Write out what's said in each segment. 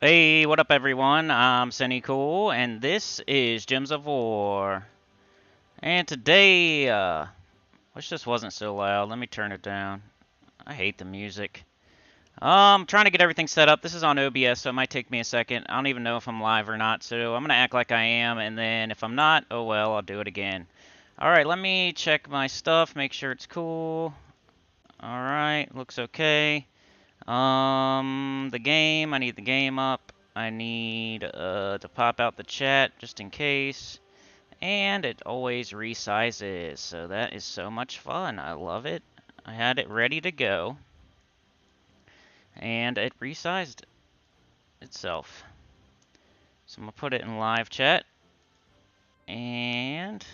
Hey, what up everyone? I'm Senny Cool, and this is Gems of War. And today, wish this wasn't so loud. Let me turn it down. I hate the music. Trying to get everything set up. This is on OBS, so it might take me a second. I don't even know if I'm live or not, so I'm gonna act like I am, and then if I'm not, oh well, I'll do it again. Alright, let me check my stuff, make sure it's cool. Alright, looks okay. The game, I need the game up. I need to pop out the chat just in case. And it always resizes, so that is so much fun. I love it. I had it ready to go, and it resized itself. So I'm going to put it in live chat, and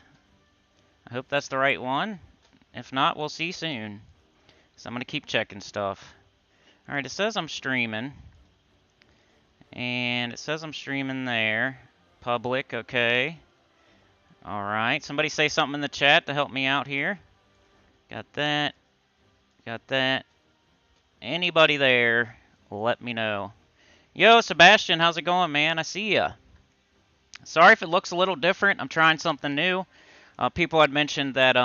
I hope that's the right one. If not, we'll see soon. So I'm going to keep checking stuff. Alright, it says I'm streaming. And it says I'm streaming there. Public, okay. Alright, somebody say something in the chat to help me out here. Got that. Got that. Anybody there, let me know. Yo, Sebastian, how's it going, man? I see ya. Sorry if it looks a little different. I'm trying something new. People had mentioned that,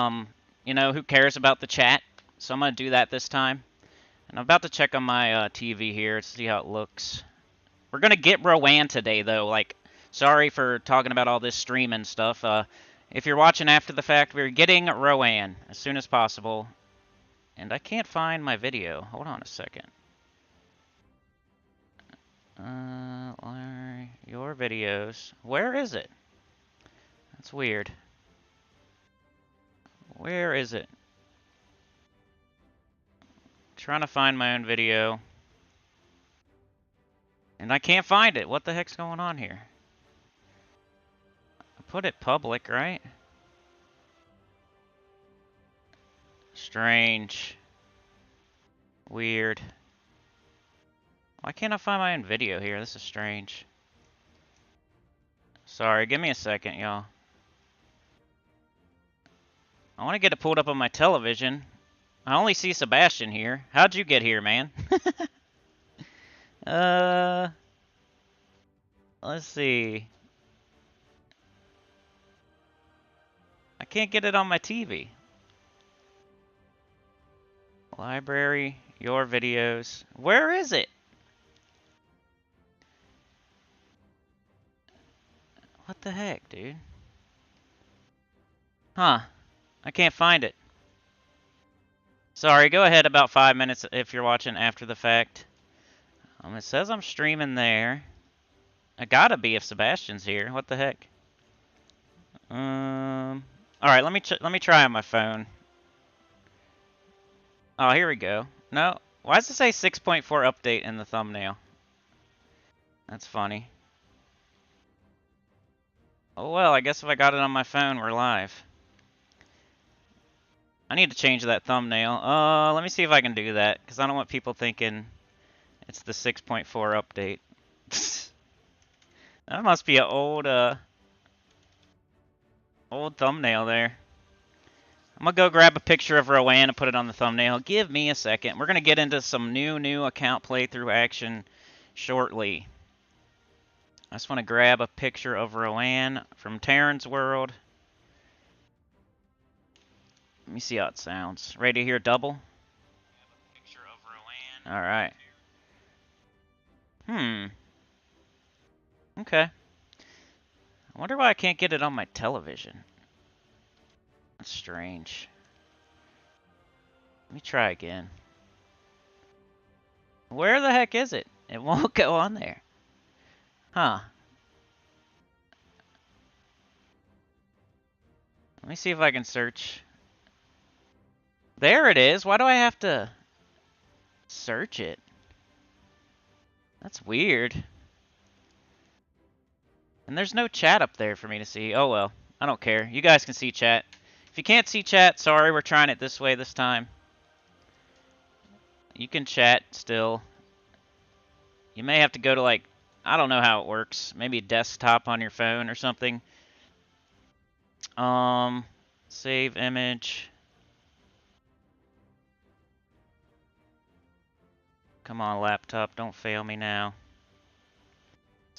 who cares about the chat? So I'm going to do that this time. And I'm about to check on my TV here to see how it looks. We're going to get Rowanne today, though. Like, sorry for talking about all this streaming stuff. If you're watching after the fact, we're getting Rowanne as soon as possible. And I can't find my video. Hold on a second. Larry, your videos. Where is it? That's weird. Where is it? Trying to find my own video. And I can't find it. What the heck's going on here? I put it public, right? Strange. Weird. Why can't I find my own video here? This is strange. Sorry, give me a second, y'all. I want to get it pulled up on my television. I only see Sebastian here. How'd you get here, man? Let's see. I can't get it on my TV. Library, your videos. Where is it? What the heck, dude? Huh. I can't find it. Sorry, go ahead about 5 minutes if you're watching after the fact. It says I'm streaming there. I gotta be if Sebastian's here. What the heck? Alright, let me try on my phone. Oh, here we go. No. Why does it say 6.4 update in the thumbnail? That's funny. Oh well, I guess if I got it on my phone, we're live. I need to change that thumbnail. Let me see if I can do that, because I don't want people thinking it's the 6.4 update. That must be an old thumbnail there. I'm gonna go grab a picture of Rowanne and put it on the thumbnail. Give me a second. We're gonna get into some new account playthrough action shortly. I just want to grab a picture of Rowanne from Terran's World. Let me see how it sounds. Ready to hear double? Alright. Okay. I wonder why I can't get it on my television. That's strange. Let me try again. Where the heck is it? It won't go on there. Huh. Let me see if I can search. There it is. Why do I have to search it? That's weird. And there's no chat up there for me to see. Oh well. I don't care. You guys can see chat. If you can't see chat, sorry, we're trying it this way this time. You can chat still. You may have to go to, like, I don't know how it works. Maybe desktop on your phone or something. Save image. Come on, laptop, don't fail me now.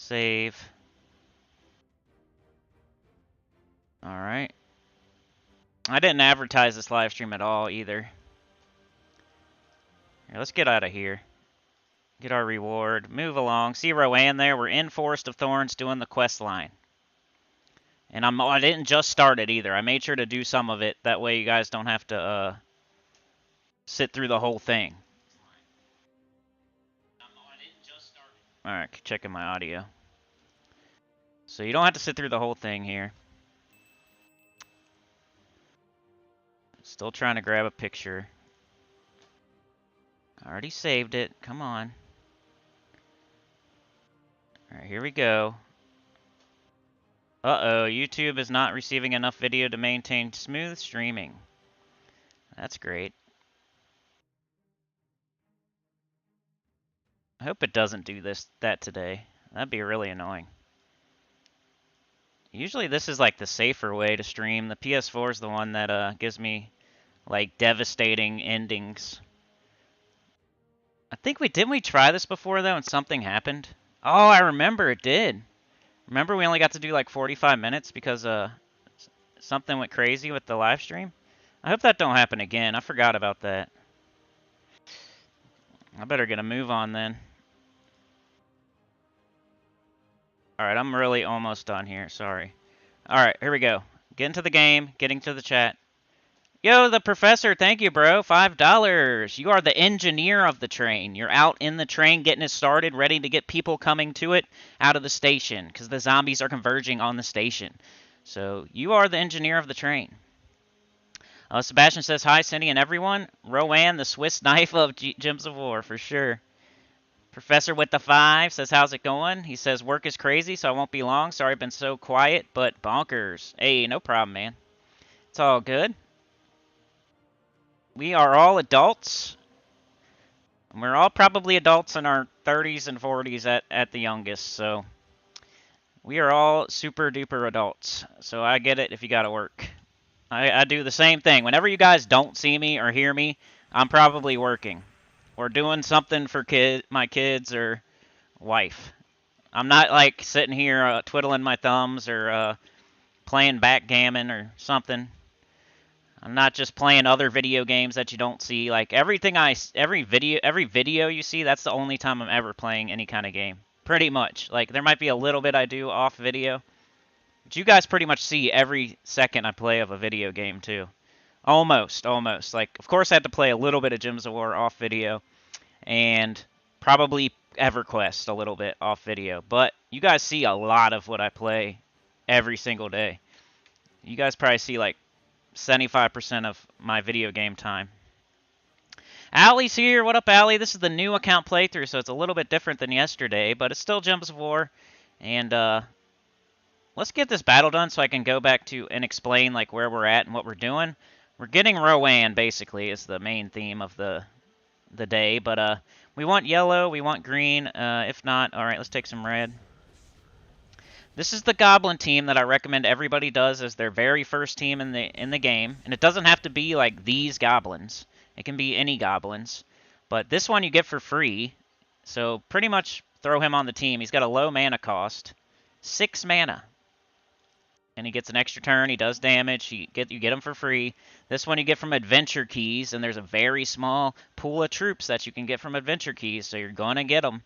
Save. Alright. I didn't advertise this live stream at all either. Here, let's get out of here. Get our reward. Move along. See Rowanne there? We're in Forest of Thorns doing the quest line. And I didn't just start it either. I made sure to do some of it. That way you guys don't have to sit through the whole thing. Alright, checking my audio. So you don't have to sit through the whole thing here. Still trying to grab a picture. I already saved it. Come on. Alright, here we go. Uh-oh, YouTube is not receiving enough video to maintain smooth streaming. That's great. I hope it doesn't do that today. That'd be really annoying. Usually this is like the safer way to stream. The PS4 is the one that gives me like devastating endings. I think didn't we try this before though and something happened? Oh, I remember it did. Remember we only got to do like 45 minutes because something went crazy with the live stream? I hope that don't happen again. I forgot about that. I better get a move on then. Alright, I'm really almost done here. Sorry. Alright, here we go. Get into the game. Getting to the chat. Yo, the professor. Thank you, bro. $5. You are the engineer of the train. You're out in the train getting it started, ready to get people coming to it out of the station. Because the zombies are converging on the station. So, you are the engineer of the train. Sebastian says, hi, Cindy and everyone. Rowanne, the Swiss knife of Gems of War, for sure. Professor with the 5 says, how's it going? He says, work is crazy, so I won't be long. Sorry I've been so quiet, but bonkers. Hey, no problem, man. It's all good. We are all adults. We're all probably adults in our 30s and 40s at the youngest, so we are all super duper adults. So I get it if you gotta work. I do the same thing. Whenever you guys don't see me or hear me, I'm probably working. Or doing something for my kids or wife. I'm not like sitting here twiddling my thumbs or playing backgammon or something. I'm not just playing other video games that you don't see. Like every video you see, that's the only time I'm ever playing any kind of game. Pretty much. Like there might be a little bit I do off video. But you guys pretty much see every second I play of a video game too. Almost. Like, of course I had to play a little bit of Gems of War off video. And probably EverQuest a little bit off video. But you guys see a lot of what I play every single day. You guys probably see like 75% of my video game time. Allie's here. What up, Allie? This is the new account playthrough, so it's a little bit different than yesterday, but it's still Gems of War. And let's get this battle done so I can go back to and explain like where we're at and what we're doing. We're getting Rowanne, basically, is the main theme of the day, but we want yellow, we want green. If not, all right, let's take some red. This is the Goblin team that I recommend everybody does as their very first team in the game, and it doesn't have to be like these goblins. It can be any goblins, but this one you get for free. So pretty much throw him on the team. He's got a low mana cost, 6 mana. And he gets an extra turn, he does damage, you get him for free. This one you get from Adventure Keys, and there's a very small pool of troops that you can get from Adventure Keys, so you're going to get them.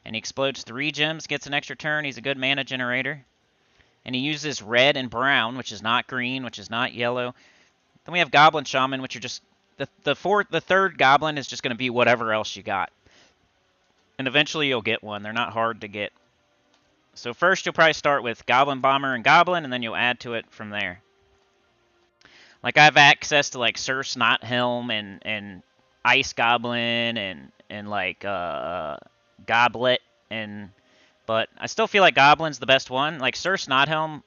And he explodes 3 gems, gets an extra turn, he's a good mana generator. And he uses red and brown, which is not green, which is not yellow. Then we have Goblin Shaman, which are just... The third Goblin is just going to be whatever else you got. And eventually you'll get one, they're not hard to get. So first you'll probably start with Goblin Bomber and Goblin, and then you'll add to it from there. Like I have access to like Sir Snothelm and Ice Goblin and like Goblet but I still feel like Goblin's the best one. Like Sir Snothelm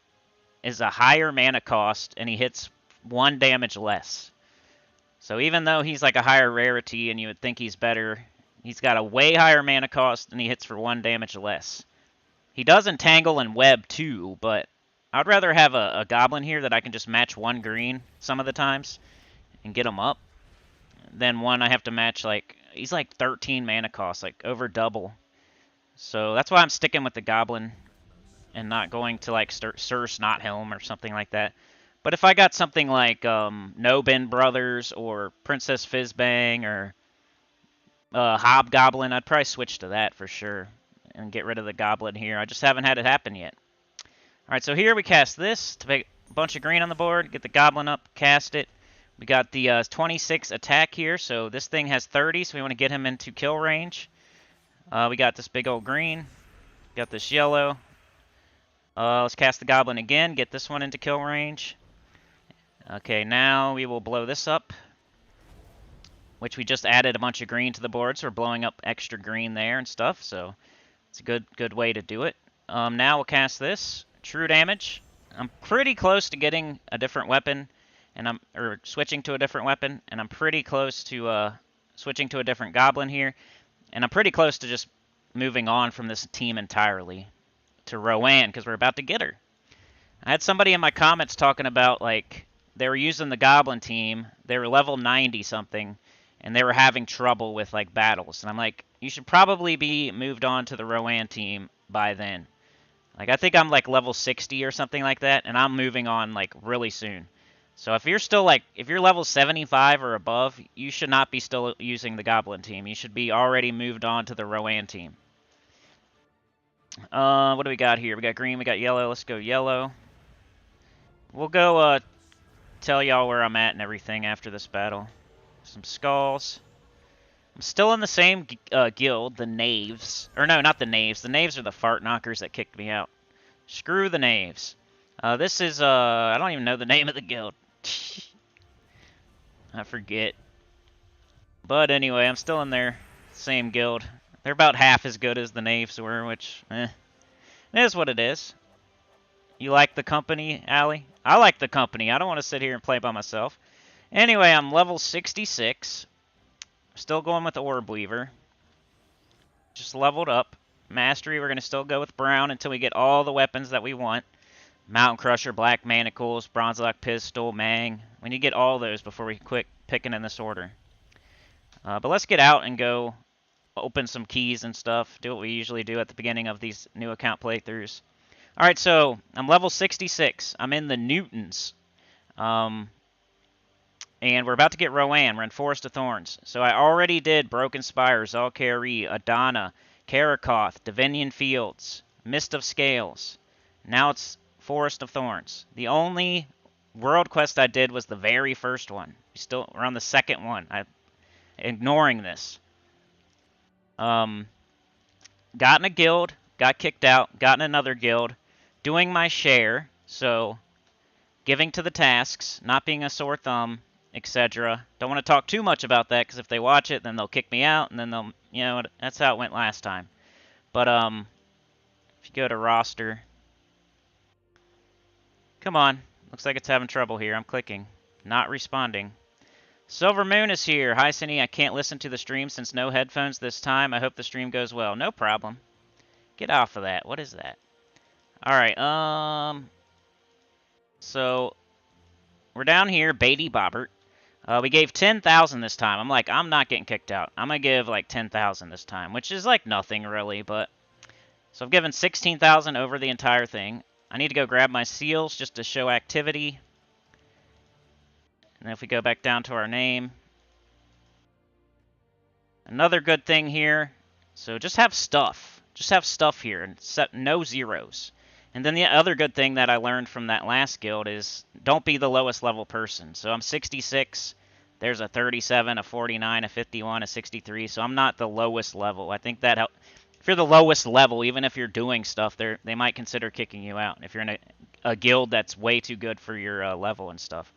is a higher mana cost and he hits 1 damage less. So even though he's like a higher rarity and you would think he's better, he's got a way higher mana cost and he hits for 1 damage less. He does entangle and web too, but I'd rather have a goblin here that I can just match 1 green some of the times and get him up than one I have to match like, he's like 13 mana cost, like over double. So that's why I'm sticking with the goblin and not going to like Sir Snothelm or something like that. But if I got something like Nobin Brothers or Princess Fizzbang or Hobgoblin, I'd probably switch to that for sure and get rid of the Goblin here. I just haven't had it happen yet. Alright, so here we cast this to make a bunch of green on the board, get the Goblin up, cast it. We got the 26 attack here, so this thing has 30, so we want to get him into kill range. We got this big old green, got this yellow. Let's cast the Goblin again, get this one into kill range. Okay, now we will blow this up, which we just added a bunch of green to the board, so we're blowing up extra green there and stuff, so it's a good way to do it. Now we'll cast this. True damage. I'm pretty close to getting a different weapon, or switching to a different weapon, and I'm pretty close to switching to a different Goblin here, and I'm pretty close to just moving on from this team entirely to Rowanne, because we're about to get her. I had somebody in my comments talking about, like, they were using the Goblin team, they were level 90 something, and they were having trouble with, like, battles, and I'm like, you should probably be moved on to the Rowanne team by then. Like, I think I'm, like, level 60 or something like that, and I'm moving on, like, really soon. So if you're still, like, if you're level 75 or above, you should not be still using the Goblin team. You should be already moved on to the Rowanne team. What do we got here? We got green, we got yellow. Let's go yellow. We'll go, tell y'all where I'm at and everything after this battle. Some skulls. I'm still in the same guild, the Knaves. Or no, not the Knaves. The Knaves are the fart knockers that kicked me out. Screw the Knaves. This is, I don't even know the name of the guild. I forget. But anyway, I'm still in their same guild. They're about half as good as the Knaves were, which, it is what it is. You like the company, Allie? I like the company. I don't want to sit here and play by myself. Anyway, I'm level 66. Still going with the Orb Weaver. Just leveled up. Mastery, we're going to still go with Brown until we get all the weapons that we want. Mountain Crusher, Black Manacles, Bronze Lock Pistol, Mang. We need to get all those before we quit picking in this order. But let's get out and go open some keys and stuff. Do what we usually do at the beginning of these new account playthroughs. Alright, so I'm level 66. I'm in the Newtons. And we're about to get Rowanne. We're in Forest of Thorns. So I already did Broken Spire, Zal'Kari, Adana, Karakoth, Divinian Fields, Mist of Scales. Now it's Forest of Thorns. The only world quest I did was the very first one. We're on the second one. I'm ignoring this. Got in a guild, got kicked out, got in another guild, doing my share, so giving to the tasks, not being a sore thumb, etc. Don't want to talk too much about that, because if they watch it, then they'll kick me out, and then they'll, you know, that's how it went last time. But, if you go to roster, come on, looks like it's having trouble here. I'm clicking, not responding. Silver Moon is here. Hi, Cindy. I can't listen to the stream since no headphones this time. I hope the stream goes well. No problem. Get off of that. What is that? Alright, so, we're down here, Beatty Bobbert. We gave 10,000 this time. I'm like, I'm not getting kicked out. I'm going to give, like, 10,000 this time, which is, like, nothing, really, but... So I've given 16,000 over the entire thing. I need to go grab my seals just to show activity. And then if we go back down to our name. Another good thing here. So just have stuff. Just have stuff here and set no zeros. And then the other good thing that I learned from that last guild is don't be the lowest level person. So I'm 66. There's a 37, a 49, a 51, a 63. So I'm not the lowest level. I think that if you're the lowest level, even if you're doing stuff, they might consider kicking you out. If you're in a guild that's way too good for your level and stuff.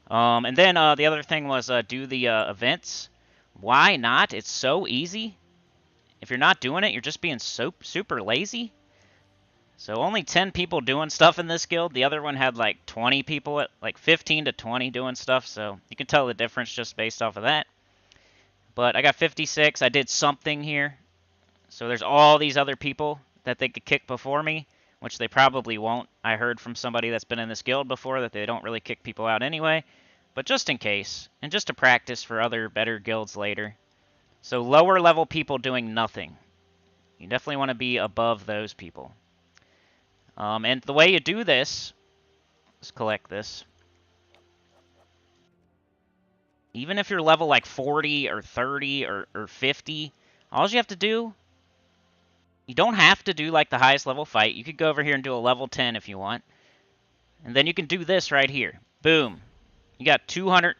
And then the other thing was do the events. Why not? It's so easy. If you're not doing it, you're just being super lazy. So only 10 people doing stuff in this guild. The other one had like 20 people, like 15 to 20 doing stuff. So you can tell the difference just based off of that. But I got 56. I did something here. So there's all these other people that they could kick before me, which they probably won't. I heard from somebody that's been in this guild before that they don't really kick people out anyway. But just in case, and just to practice for other better guilds later. So lower level people doing nothing. You definitely want to be above those people. And the way you do this, let's collect this. Even if you're level like 40 or 30 or 50, all you have to do, you don't have to do like the highest level fight. You could go over here and do a level 10 if you want. And then you can do this right here. Boom. You got 200%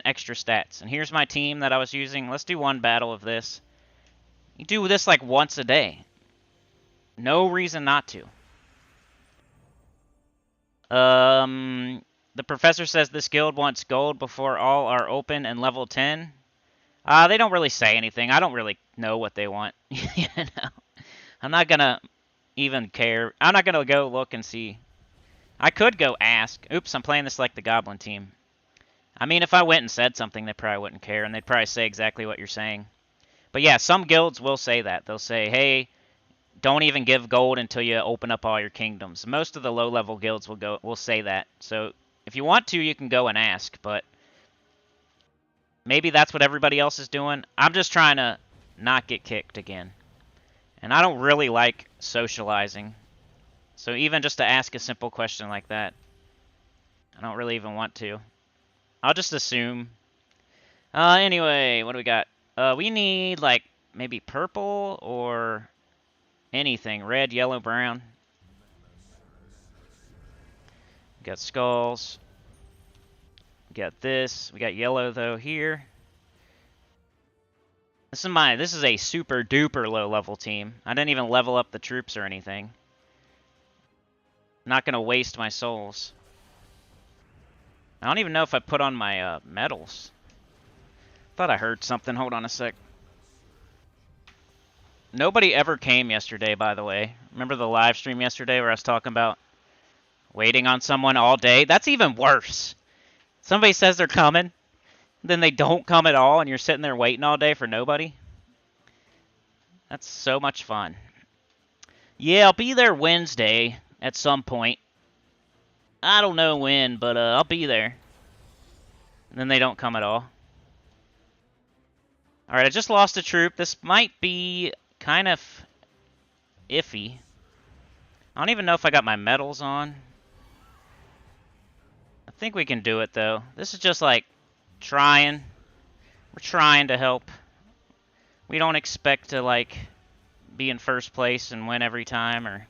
extra stats. And here's my team that I was using. Let's do one battle of this. You do this like once a day. No reason not to. The professor says this guild wants gold before all are open and level 10. They don't really say anything. I don't really know what they want. You know? I'm not gonna even care. I'm not gonna go look and see. I could go ask. Oops, I'm playing this like the Goblin team. I mean, if I went and said something, they probably wouldn't care, and they'd probably say exactly what you're saying. But yeah, some guilds will say that. They'll say, hey, don't even give gold until you open up all your kingdoms. Most of the low-level guilds will say that. So if you want to, you can go and ask, but maybe that's what everybody else is doing. I'm just trying to not get kicked again. And I don't really like socializing. So even just to ask a simple question like that, I don't really even want to. I'll just assume. Anyway, what do we got? We need, like, maybe purple or anything. Red, yellow, brown. We got skulls. We got this. We got yellow, though, here. This is a super duper low level team. I didn't even level up the troops or anything. Not gonna waste my souls. I don't even know if I put on my medals. Thought I heard something. Hold on a sec. Nobody ever came yesterday, by the way. Remember the live stream yesterday where I was talking about waiting on someone all day? That's even worse. Somebody says they're coming, then they don't come at all, and you're sitting there waiting all day for nobody. That's so much fun. Yeah, I'll be there Wednesday at some point. I don't know when, but I'll be there. And then they don't come at all. Alright, I just lost a troop. This might be kind of iffy. I don't even know if I got my medals on. I think we can do it, though. This is just like trying. We're trying to help. We don't expect to, like, be in first place and win every time, or...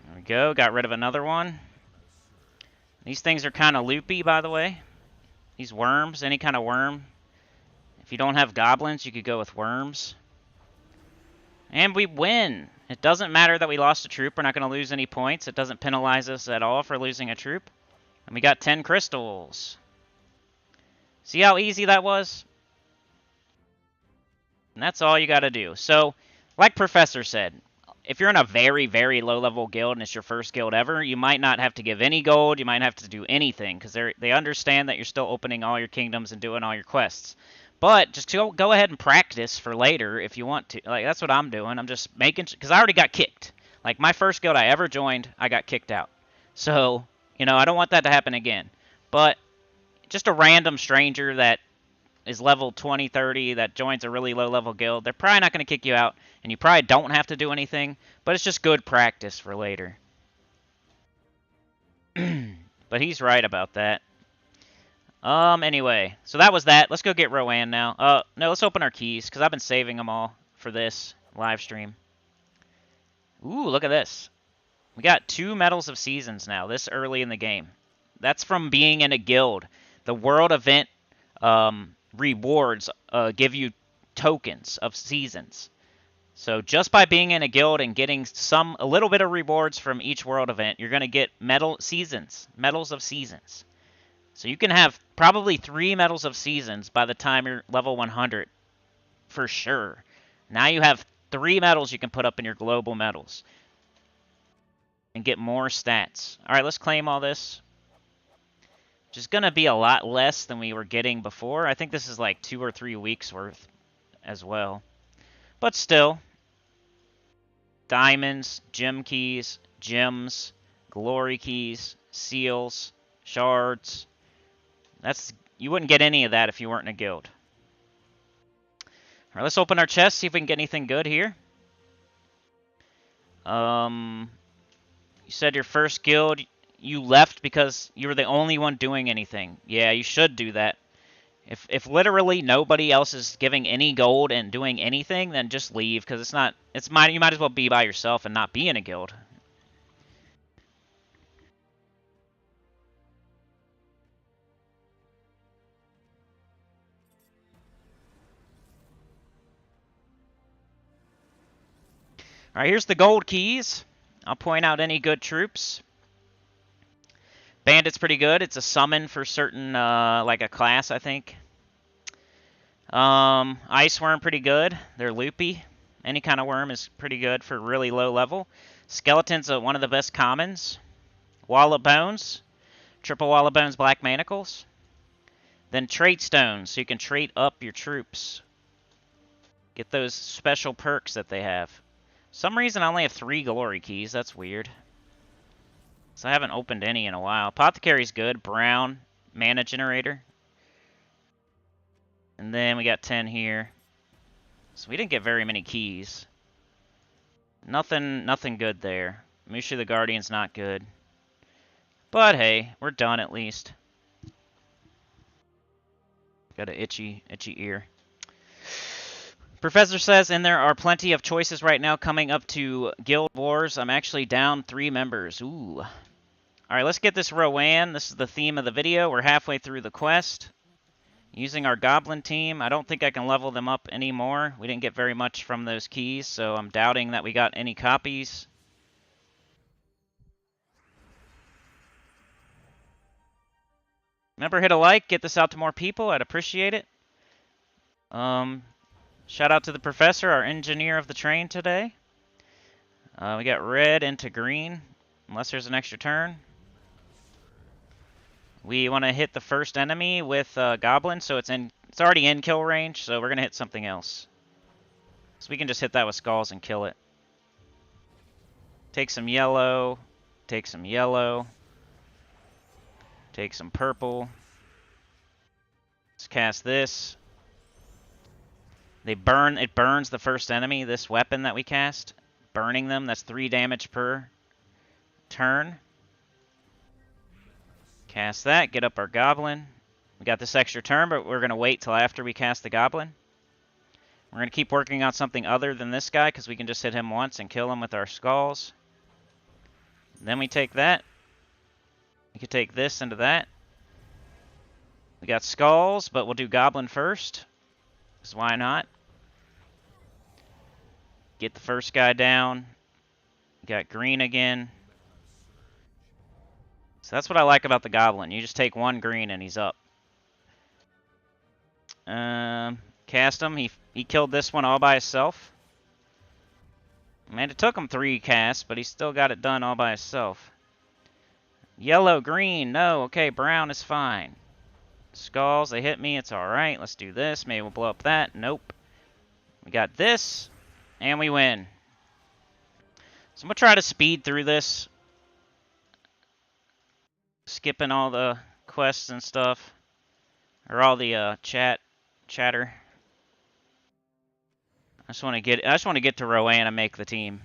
There we go. Got rid of another one. These things are kind of loopy, by the way. These worms, any kind of worm. If you don't have goblins, you could go with worms. And we win. It doesn't matter that we lost a troop. We're not going to lose any points. It doesn't penalize us at all for losing a troop. And we got 10 crystals. See how easy that was? And that's all you got to do. So, like Professor said, if you're in a very, very low-level guild and it's your first guild ever, you might not have to give any gold. You might have to do anything because they understand that you're still opening all your kingdoms and doing all your quests. But just go ahead and practice for later if you want to. Like, that's what I'm doing. I'm just making... Because I already got kicked. Like, my first guild I ever joined, I got kicked out. So, you know, I don't want that to happen again. But just a random stranger that is level 20, 30, that joins a really low-level guild, they're probably not going to kick you out, and you probably don't have to do anything, but it's just good practice for later. But he's right about that. Anyway, so that was that. Let's go get Rowanne now. No, let's open our keys, because I've been saving them all for this live stream. Ooh, look at this. We got 2 Medals of Seasons now, this early in the game. That's from being in a guild. The world event rewards give you tokens of seasons. So just by being in a guild and getting a little bit of rewards from each world event, you're going to get medals of seasons. So you can have probably 3 medals of seasons by the time you're level 100 for sure. Now you have 3 medals you can put up in your global medals and get more stats. All right, let's claim all this. Which is going to be a lot less than we were getting before. I think this is like 2 or 3 weeks worth as well. But still. Diamonds, gem keys, gems, glory keys, seals, shards. You wouldn't get any of that if you weren't in a guild. All right, let's open our chest, see if we can get anything good here. You said your first guild, you left because you were the only one doing anything. Yeah, you should do that. If literally nobody else is giving any gold and doing anything, then just leave, because you might as well be by yourself and not be in a guild. Alright, here's the gold keys. I'll point out any good troops. Bandit's pretty good. It's a summon for certain, like a class, I think. Ice Worm, pretty good. They're loopy. Any kind of worm is pretty good for really low level. Skeleton's one of the best commons. Wall of Bones. Triple Wall of Bones, Black Manacles. Then Trait Stones, so you can trait up your troops. Get those special perks that they have. Some reason I only have 3 glory keys. That's weird. So I haven't opened any in a while. Apothecary's good. Brown. Mana generator. And then we got 10 here. So we didn't get very many keys. Nothing good there. Mushu the Guardian's not good. But hey, we're done at least. Got an itchy ear. Professor says, and there are plenty of choices right now coming up to Guild Wars. I'm actually down 3 members. Ooh. Alright, let's get this Rowanne. This is the theme of the video. We're halfway through the quest. Using our Goblin team. I don't think I can level them up anymore. We didn't get very much from those keys, so I'm doubting that we got any copies. Remember, hit a like. Get this out to more people. I'd appreciate it. Shout out to the professor, our engineer of the train today. We got red into green, unless there's an extra turn. We want to hit the first enemy with Goblin, so it's already in kill range, so we're going to hit something else. So we can just hit that with Skulls and kill it. Take some yellow, take some yellow, take some purple. Let's cast this. It burns the first enemy, this weapon that we cast. Burning them, that's 3 damage per turn. Cast that, get up our Goblin. We got this extra turn, but we're going to wait till after we cast the Goblin. We're going to keep working on something other than this guy, because we can just hit him once and kill him with our Skulls. Then we take that. We could take this into that. We got Skulls, but we'll do Goblin first. Because why not? Get the first guy down. Got green again. So that's what I like about the Goblin. You just take 1 green and he's up. Cast him. He killed this one all by himself. Man, it took him 3 casts, but he still got it done all by himself. Yellow, green, no. Okay, brown is fine. Skulls, they hit me. It's alright. Let's do this. Maybe we'll blow up that. Nope. We got this, and we win. So I'm going to try to speed through this. Skipping all the quests and stuff. Or all the chatter. I just want to get to Rowanne and make the team.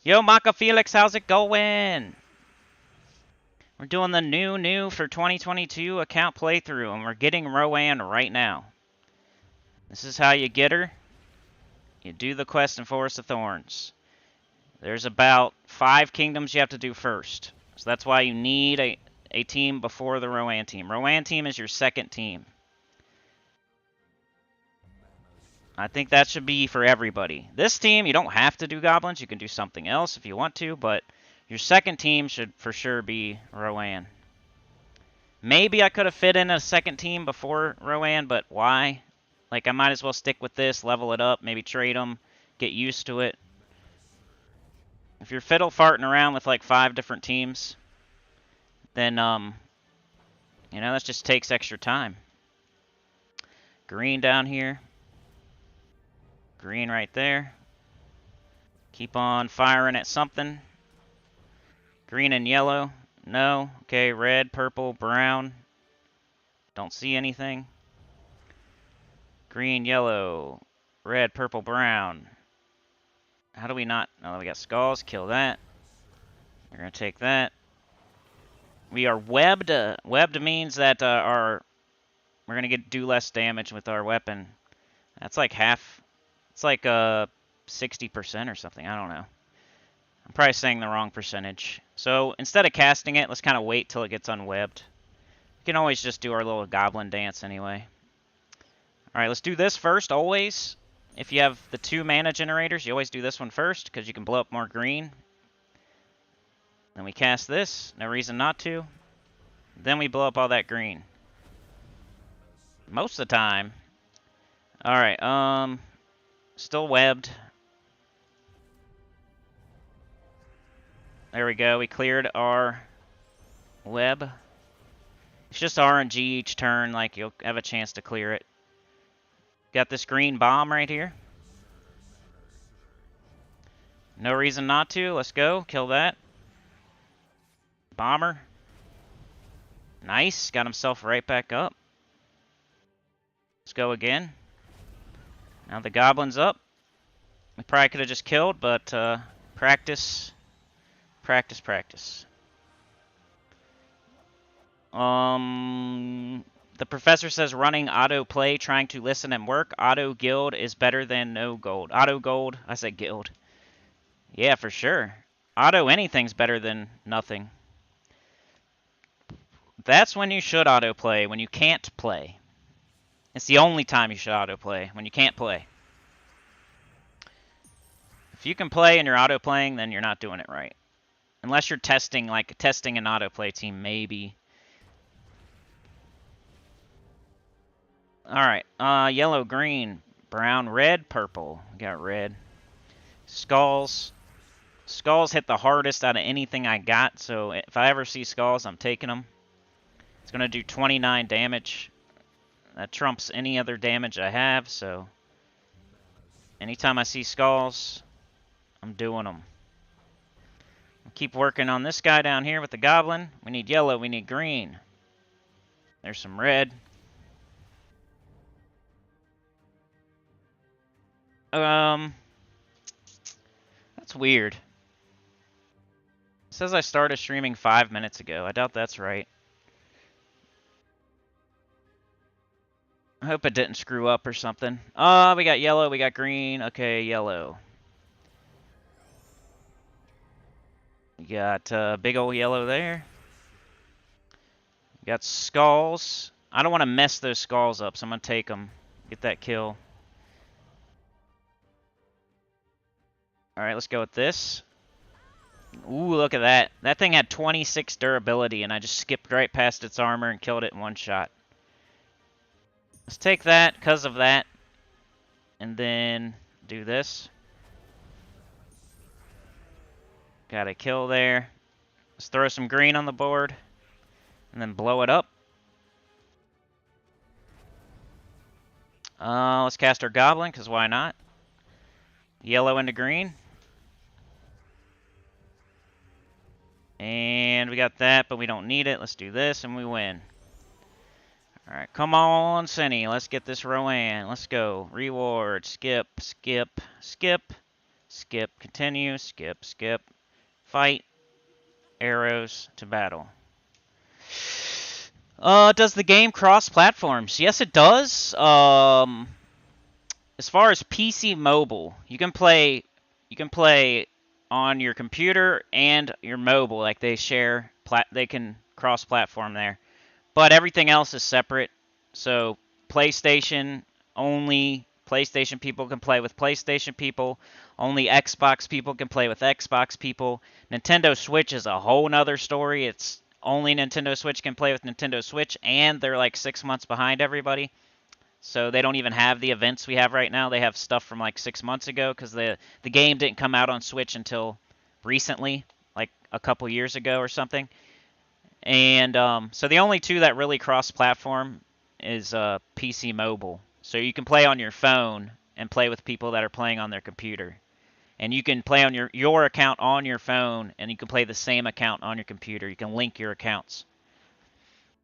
Yo, Maka Felix, how's it going? We're doing the new for 2022 account playthrough, and we're getting Rowanne right now. This is how you get her. You do the quest in Forest of Thorns. There's about 5 kingdoms you have to do first. So that's why you need a team before the Rowanne team. Rowanne team is your second team. I think that should be for everybody. This team, you don't have to do goblins. You can do something else if you want to, but your second team should for sure be Rowanne. Maybe I could have fit in a second team before Rowanne, but why? Like, I might as well stick with this, level it up, maybe trade them, get used to it. If you're fiddle farting around with like 5 different teams, then, you know, that just takes extra time. Green down here. Green right there. Keep on firing at something. Green and yellow. No. Okay, red, purple, brown. Don't see anything. Green, yellow. Red, purple, brown. How do we not? Oh, we got skulls. Kill that. We're going to take that. We are webbed. Webbed means that we're going to do less damage with our weapon. That's like half. It's like 60% or something. I don't know. I'm probably saying the wrong percentage. So instead of casting it, let's kind of wait till it gets unwebbed. We can always just do our little goblin dance anyway. Alright, let's do this first, always. If you have the 2 mana generators, you always do this one first, because you can blow up more green. Then we cast this, no reason not to. Then we blow up all that green. Most of the time. Alright, still webbed. There we go, we cleared our web. It's just RNG each turn, like you'll have a chance to clear it. Got this green bomb right here. No reason not to. Let's go. Kill that. Bomber. Nice. Got himself right back up. Let's go again. Now the goblin's up. We probably could have just killed, but practice. Practice, practice. The professor says running auto play, trying to listen and work. Auto guild is better than no gold. Auto gold. I said guild. Yeah, for sure. Auto anything's better than nothing. That's when you should auto play, when you can't play. It's the only time you should auto play, when you can't play. If you can play and you're auto playing, then you're not doing it right. Unless you're testing, like testing an auto play team, maybe. Alright, yellow, green, brown, red, purple. We got red. Skulls. Skulls hit the hardest out of anything I got, so if I ever see skulls, I'm taking them. It's going to do 29 damage. That trumps any other damage I have, so anytime I see skulls, I'm doing them. I'll keep working on this guy down here with the goblin. We need yellow, we need green. There's some red. That's weird. It says I started streaming 5 minutes ago. I doubt that's right. I hope it didn't screw up or something. We got yellow, we got green. Okay, yellow. We got big old yellow there. We got skulls. I don't want to mess those skulls up, so I'm going to take them. Get that kill. Alright, let's go with this. Ooh, look at that. That thing had 26 durability, and I just skipped right past its armor and killed it in one shot. Let's take that because of that. And then do this. Got a kill there. Let's throw some green on the board. And then blow it up. Let's cast our goblin, because why not? Yellow into green. And we got that, but we don't need it. Let's do this, and we win. Alright, come on, Senny. Let's get this Rowanne. Let's go. Reward. Skip, skip, skip, skip, continue, skip, skip. Fight. Arrows to battle. Does the game cross platforms? Yes, it does. As far as PC mobile, you can play on your computer and your mobile. Like they share, they can cross platform there. But everything else is separate. So PlayStation only PlayStation people can play with PlayStation people. Only Xbox people can play with Xbox people. Nintendo Switch is a whole nother story. It's only Nintendo Switch can play with Nintendo Switch, and they're like 6 months behind everybody. So they don't even have the events we have right now. They have stuff from like 6 months ago because the game didn't come out on Switch until recently, like a couple years ago or something. And so the only two that really cross-platform is PC mobile. So you can play on your phone and play with people that are playing on their computer. And you can play on your account on your phone, and you can play the same account on your computer. You can link your accounts.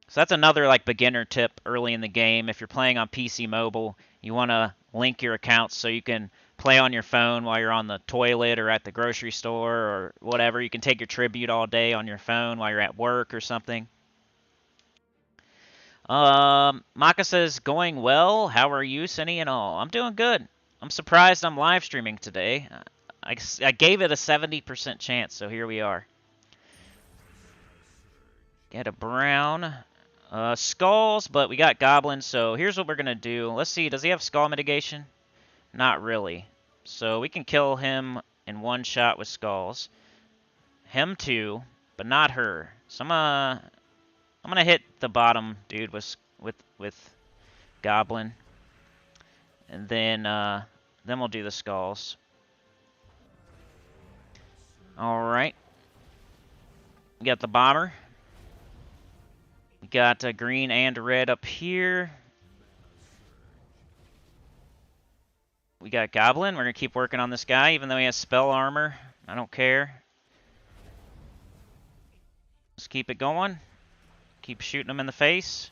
So that's another like beginner tip early in the game. If you're playing on PC mobile, you want to link your accounts so you can play on your phone while you're on the toilet or at the grocery store or whatever. You can take your tribute all day on your phone while you're at work or something. Maka says, going well. How are you, Cindy and all? I'm doing good. I'm surprised I'm live streaming today. I gave it a 70% chance, so here we are. Get a brown. Skulls, but we got goblins, so here's what we're going to do. Let's see, does he have skull mitigation? Not really. So we can kill him in one shot with skulls. Him too, but not her. So I'm gonna hit the bottom dude with goblin. And then we'll do the skulls. Alright. We got the bomber. We got green and red up here. We got Goblin. We're going to keep working on this guy, even though he has spell armor. I don't care. Let's keep it going. Keep shooting him in the face.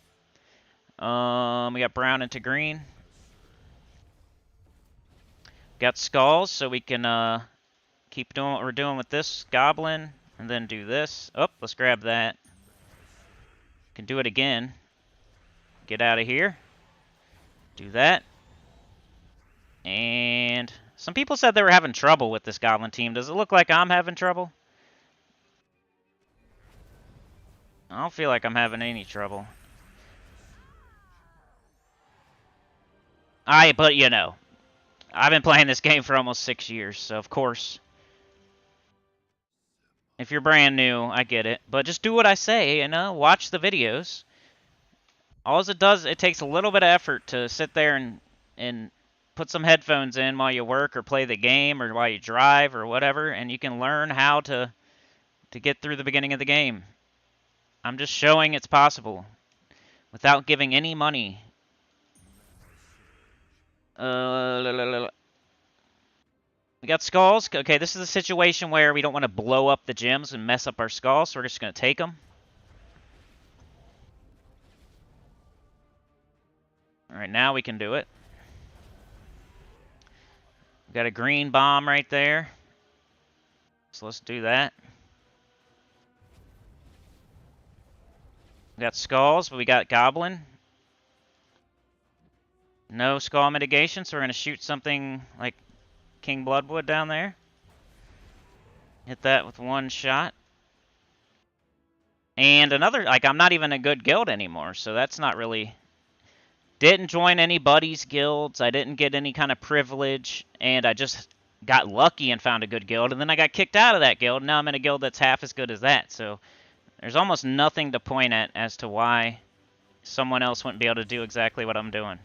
We got brown into green. Got skulls, so we can keep doing what we're doing with this Goblin, and then do this. Oh, let's grab that. Can do it again. Get out of here. Do that. And some people said they were having trouble with this Goblin team. Does it look like I'm having trouble? I don't feel like I'm having any trouble. But you know, I've been playing this game for almost 6 years, so of course. If you're brand new, I get it. But just do what I say, you know? Watch the videos. All it does, it takes a little bit of effort to sit there and put some headphones in while you work or play the game or while you drive or whatever, and you can learn how to get through the beginning of the game. I'm just showing it's possible without giving any money. We got skulls. Okay, this is a situation where we don't want to blow up the gems and mess up our skulls, so we're just going to take them. Alright, now we can do it. We got a green bomb right there. So let's do that. We got skulls, but we got goblin. No skull mitigation, so we're going to shoot something like King Bloodwood down there. Hit that with one shot. And another, like, I'm not even a good guild anymore, so that's not really... Didn't join any buddies guilds, I didn't get any kind of privilege, and I just got lucky and found a good guild, and then I got kicked out of that guild, and now I'm in a guild that's half as good as that, so... There's almost nothing to point at as to why someone else wouldn't be able to do exactly what I'm doing.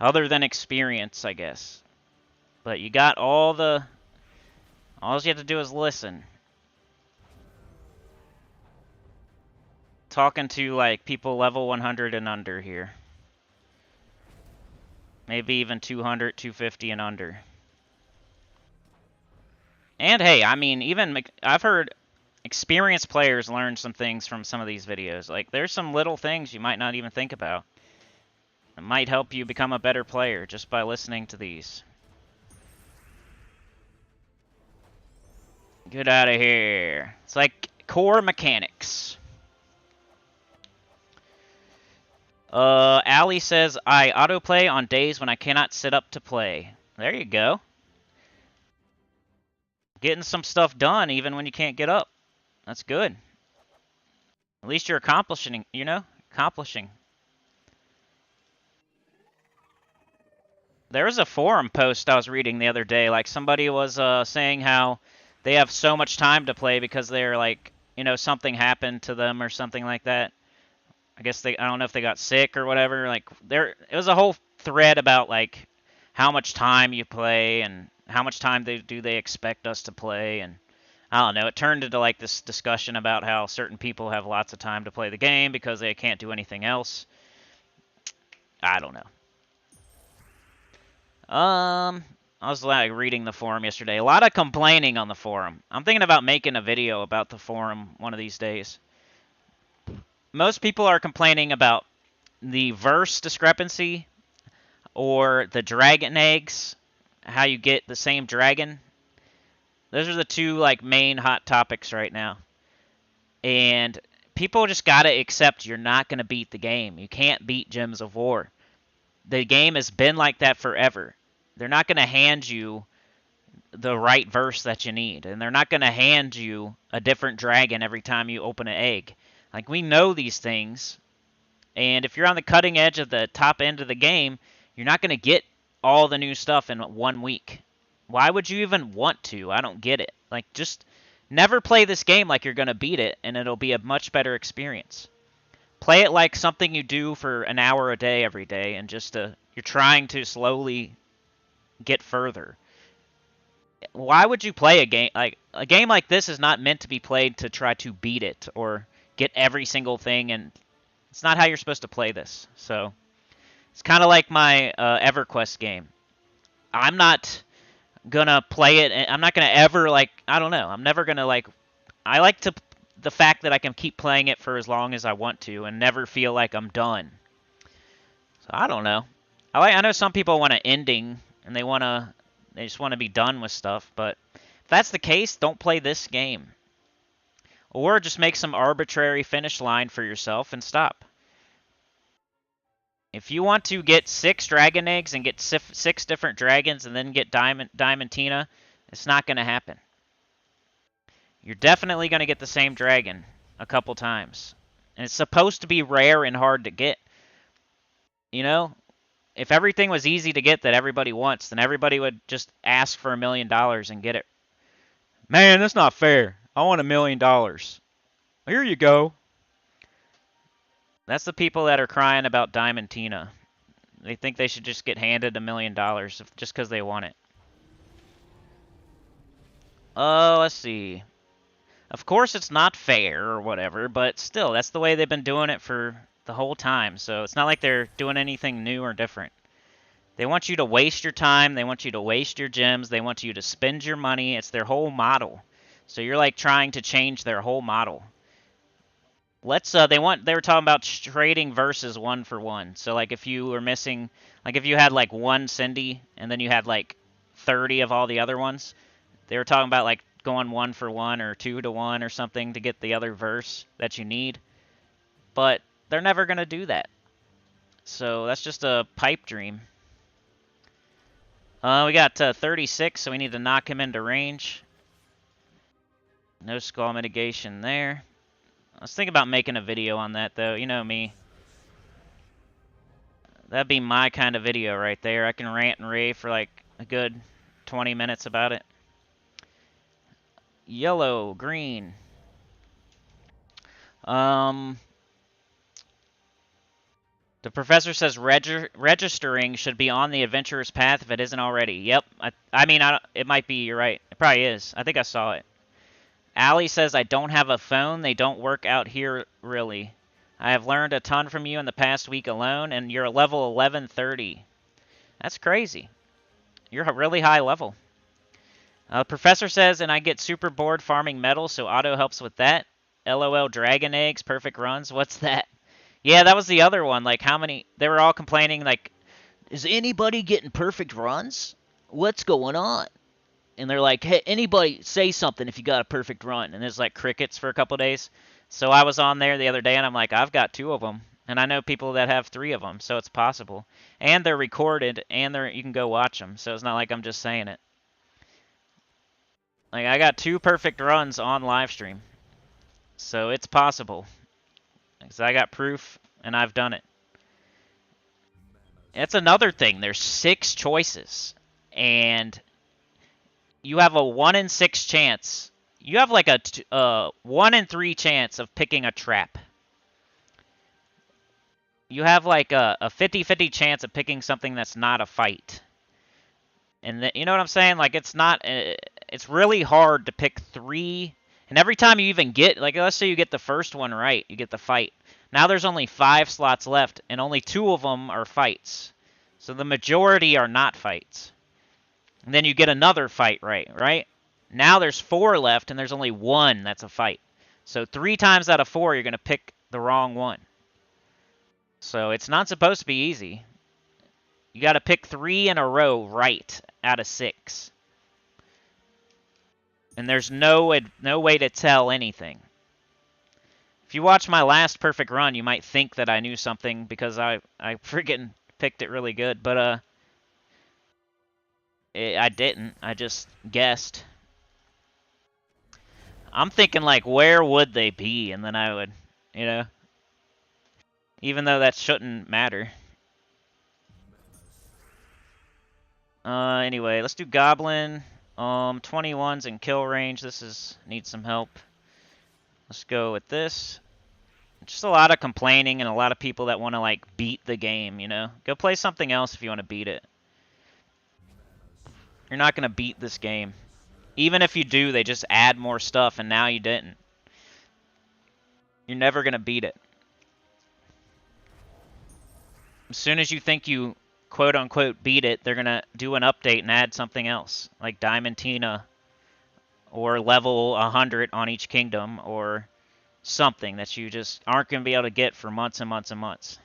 Other than experience, I guess. But you got all you have to do is listen. Talking to, like, people level 100 and under here. Maybe even 200, 250 and under. And hey, I mean, even, I've heard experienced players learn some things from some of these videos. Like, there's some little things you might not even think about. It might help you become a better player just by listening to these. Get out of here. It's like core mechanics. Allie says, I autoplay on days when I cannot sit up to play. There you go. Getting some stuff done even when you can't get up. That's good. At least you're accomplishing, you know? Accomplishing. There was a forum post I was reading the other day. Like, somebody was saying how they have so much time to play because they're, like, you know, something happened to them or something like that. I guess I don't know if they got sick or whatever. Like, it was a whole thread about, like, how much time you play and how much time do they expect us to play, and I don't know, it turned into like this discussion about how certain people have lots of time to play the game because they can't do anything else. I don't know. I was like reading the forum yesterday. A lot of complaining on the forum. I'm thinking about making a video about the forum one of these days. most people are complaining about the verse discrepancy or the dragon eggs, how you get the same dragon. Those are the two like main hot topics right now. And people just got to accept you're not going to beat the game. You can't beat Gems of War. The game has been like that forever. They're not going to hand you the right verse that you need, and they're not going to hand you a different dragon every time you open an egg. Like, we know these things, and if you're on the cutting edge of the top end of the game, you're not going to get all the new stuff in 1 week. Why would you even want to? I don't get it. Like, just never play this game like you're going to beat it, and it'll be a much better experience. Play it like something you do for an hour a day every day, and just you're trying to slowly get further. Why would you play a game like this is not meant to be played to try to beat it or get every single thing, and it's not how you're supposed to play this. So it's kind of like my EverQuest game. I'm not gonna play it, and I'm not gonna ever I don't know. I'm never gonna I like the fact that I can keep playing it for as long as I want to and never feel like I'm done. So I don't know. I know some people want an ending and they just want to be done with stuff, but if that's the case, don't play this game. Or just make some arbitrary finish line for yourself and stop. If you want to get 6 dragon eggs and get 6 different dragons and then get Diamantina, it's not going to happen. You're definitely going to get the same dragon a couple times. And it's supposed to be rare and hard to get. You know, if everything was easy to get that everybody wants, then everybody would just ask for $1 million and get it. Man, that's not fair. I want $1 million. Here you go. That's the people that are crying about Diamantina. They think they should just get handed $1 million just because they want it. Oh, let's see. Of course it's not fair or whatever, but still, that's the way they've been doing it for the whole time. So it's not like they're doing anything new or different. They want you to waste your time. They want you to waste your gems. They want you to spend your money. It's their whole model. So you're like trying to change their whole model. They were talking about trading versus 1 for 1. So like if you were missing, like if you had like 1 Cindy and then you had like 30 of all the other ones, they were talking about like going 1 for 1 or 2 to 1 or something to get the other verse that you need. But they're never going to do that. So that's just a pipe dream. We got 36, so we need to knock him into range. No skull mitigation there. I was thinking about making a video on that, though. You know me. That'd be my kind of video right there. I can rant and rave for like a good 20 minutes about it. Yellow, green. The professor says registering should be on the adventurer's path if it isn't already. Yep. It might be. You're right. It probably is. I think I saw it. Allie says, I don't have a phone. They don't work out here, really. I have learned a ton from you in the past week alone, and you're level 1130. That's crazy. You're a really high level. The professor says, and I get super bored farming metal, so auto helps with that. LOL dragon eggs, perfect runs. What's that? Yeah, that was the other one. Like, how many... They were all complaining, like, is anybody getting perfect runs? What's going on? And they're like, hey, anybody say something if you got a perfect run. And there's, like, crickets for a couple days. So I was on there the other day, and I'm like, I've got 2 of them. And I know people that have 3 of them, so it's possible. And they're recorded, and you can go watch them. So it's not like I'm just saying it. Like, I got 2 perfect runs on live stream. So it's possible. Because I got proof, and I've done it. That's another thing. There's 6 choices. And you have a 1 in 6 chance. You have like a 1 in 3 chance of picking a trap. You have like a 50-50 chance of picking something that's not a fight. And you know what I'm saying? Like, it's not... it's really hard to pick 3... And every time you even get, like, let's say you get the first one right, you get the fight. Now there's only 5 slots left, and only 2 of them are fights. So the majority are not fights. And then you get another fight right? Now there's 4 left, and there's only 1 that's a fight. So 3 times out of 4, you're going to pick the wrong one. So it's not supposed to be easy. You got to pick 3 in a row right out of 6. And there's no way to tell anything. If you watch my last perfect run, you might think that I knew something because I friggin' picked it really good, but I didn't. I just guessed. I'm thinking like, where would they be? And then I would, you know, even though that shouldn't matter. Anyway, let's do Goblin. 21's in kill range. This needs some help. Let's go with this. Just a lot of complaining and a lot of people that want to like beat the game, you know? Go play something else if you want to beat it. You're not going to beat this game. Even if you do, they just add more stuff and now you didn't. You're never going to beat it. As soon as you think you quote-unquote beat it, they're going to do an update and add something else. Like Diamantina or level 100 on each kingdom or something that you just aren't going to be able to get for months and months and months.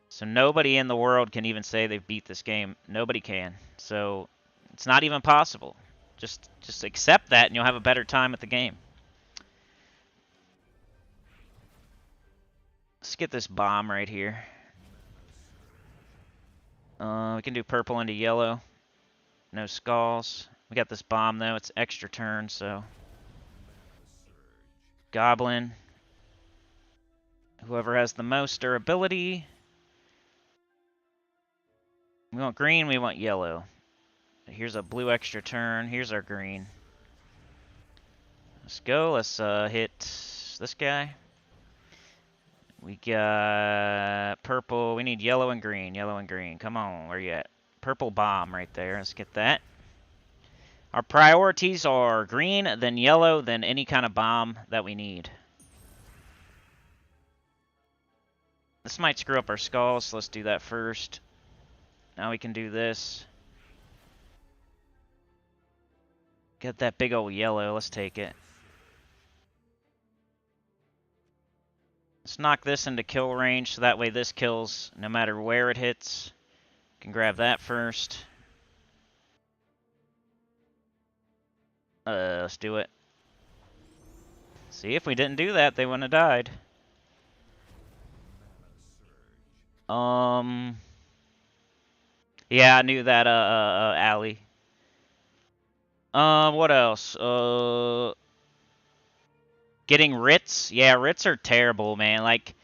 So nobody in the world can even say they've beat this game. Nobody can. So it's not even possible. Just accept that and you'll have a better time at the game. Let's get this bomb right here. We can do purple into yellow. No skulls. We got this bomb though. It's extra turn, so. Goblin. Whoever has the most durability. We want green, we want yellow. Here's a blue extra turn. Here's our green. Let's go. Let's hit this guy. We got purple. We need yellow and green. Yellow and green. Come on. Where you at? Purple bomb right there. Let's get that. Our priorities are green, then yellow, then any kind of bomb that we need. This might screw up our skulls, so let's do that first. Now we can do this. Get that big old yellow. Let's take it. Let's knock this into kill range, so that way this kills no matter where it hits. Can grab that first. Let's do it. See, if we didn't do that, they wouldn't have died. Yeah, I knew that, alley. What else? Getting writs? Yeah, writs are terrible, man. Like,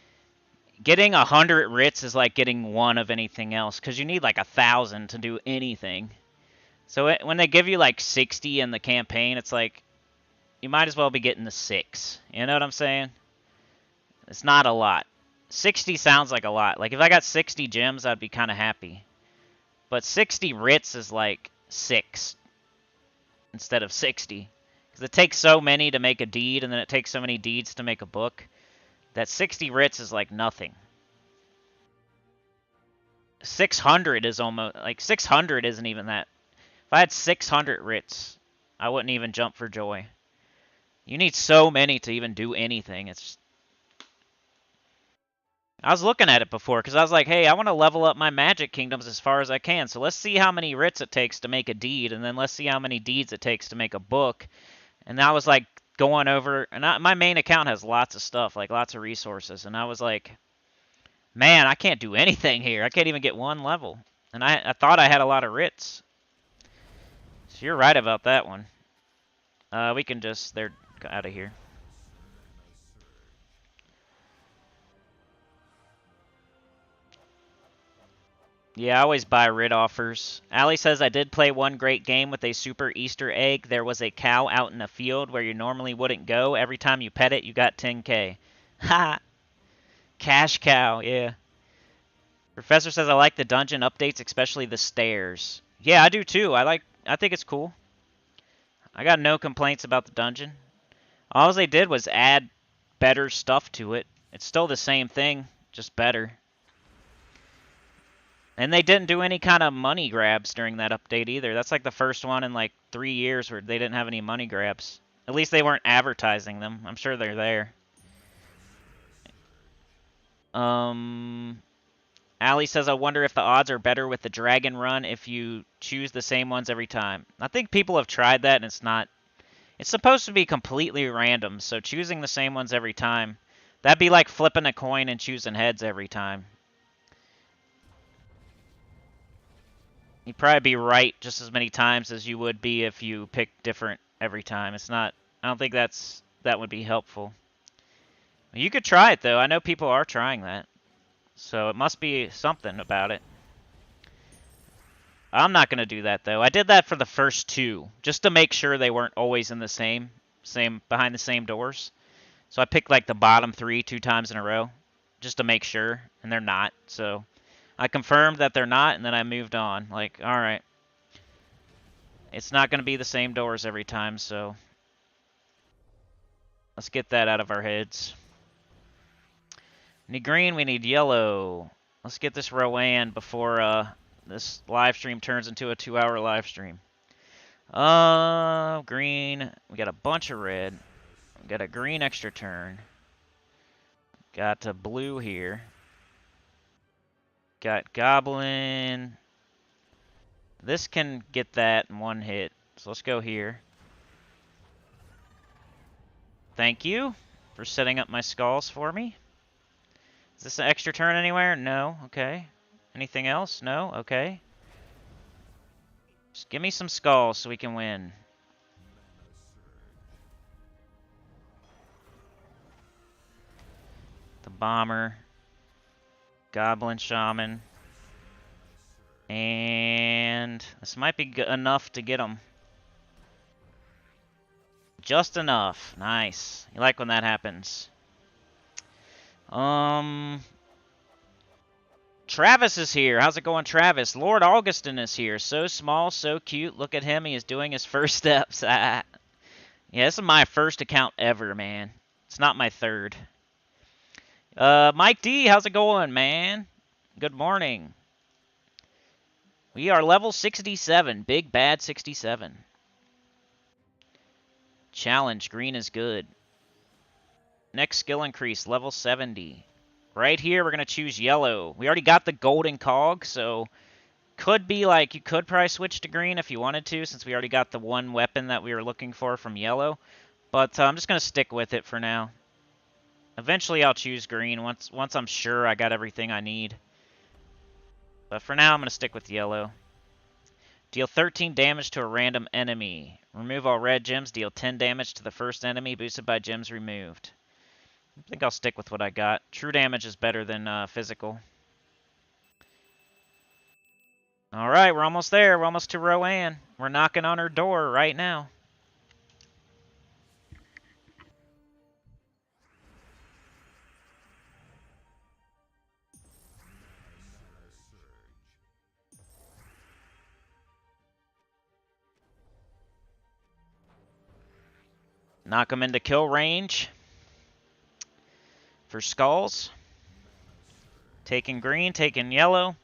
getting 100 writs is like getting 1 of anything else, because you need like 1,000 to do anything. So when they give you like 60 in the campaign, it's like, you might as well be getting the 6. You know what I'm saying? It's not a lot. 60 sounds like a lot. Like, if I got 60 gems, I'd be kind of happy. But 60 writs is like 6 instead of 60. Because it takes so many to make a deed, and then it takes so many deeds to make a book, that 60 writs is like nothing. 600 is almost, like 600 isn't even that. If I had 600 writs, I wouldn't even jump for joy. You need so many to even do anything. It's just... I was looking at it before, because I was like, hey, I want to level up my magic kingdoms as far as I can. So let's see how many writs it takes to make a deed, and then let's see how many deeds it takes to make a book. And I was like going over, and my main account has lots of stuff, like lots of resources. And I was like, man, I can't do anything here. I can't even get 1 level. And I thought I had a lot of writs. So you're right about that one. We can just, they're out of here. Yeah, I always buy writ offers. Allie says, I did play one great game with a super Easter egg. There was a cow out in a field where you normally wouldn't go. Every time you pet it, you got 10K. Ha! Cash cow, yeah. Professor says, I like the dungeon updates, especially the stairs. Yeah, I do too. I think it's cool. I got no complaints about the dungeon. All they did was add better stuff to it. It's still the same thing, just better. And they didn't do any kind of money grabs during that update either. That's like the first one in like 3 years where they didn't have any money grabs. At least they weren't advertising them. I'm sure they're there. Allie says, I wonder if the odds are better with the dragon run if you choose the same ones every time. I think people have tried that, and it's not... It's supposed to be completely random, so choosing the same ones every time... That'd be like flipping a coin and choosing heads every time. You'd probably be right just as many times as you would be if you picked different every time. It's not... I don't think that would be helpful. You could try it, though. I know people are trying that. So it must be something about it. I'm not going to do that, though. I did that for the first two, just to make sure they weren't always in the same behind the same doors. So I picked, like, the bottom three 2 times in a row, just to make sure, and they're not. So I confirmed that they're not, and then I moved on. Like, all right. It's not going to be the same doors every time, so let's get that out of our heads. We need green, we need yellow. Let's get this Rowanne before this live stream turns into a 2-hour live stream. Green. We got a bunch of red. We got a green extra turn. Got a blue here. Got Goblin. This can get that in one hit. So let's go here. Thank you for setting up my skulls for me. Is this an extra turn anywhere? No. Okay. Anything else? No? Okay. Just give me some skulls so we can win. The bomber. Goblin shaman. And this might be enough to get them. Just enough. Nice. You like when that happens. Travis is here. How's it going, Travis? Lord Augustin is here. So small, so cute. Look at him. He is doing his first steps. Yeah, this is my first account ever, man. It's not my third. Mike D, how's it going, man? Good morning. We are level 67. Big bad 67. Challenge. Green is good. Next skill increase. Level 70. Right here, we're going to choose yellow. We already got the golden cog, so could be like you could probably switch to green if you wanted to, since we already got the one weapon that we were looking for from yellow. But I'm just going to stick with it for now. Eventually, I'll choose green once I'm sure I got everything I need. But for now, I'm going to stick with yellow. Deal 13 damage to a random enemy. Remove all red gems. Deal 10 damage to the first enemy, boosted by gems removed. I think I'll stick with what I got. True damage is better than physical. Alright, we're almost there. We're almost to Rowanne. We're knocking on her door right now. Knock them into kill range. For skulls. Taking green, taking yellow.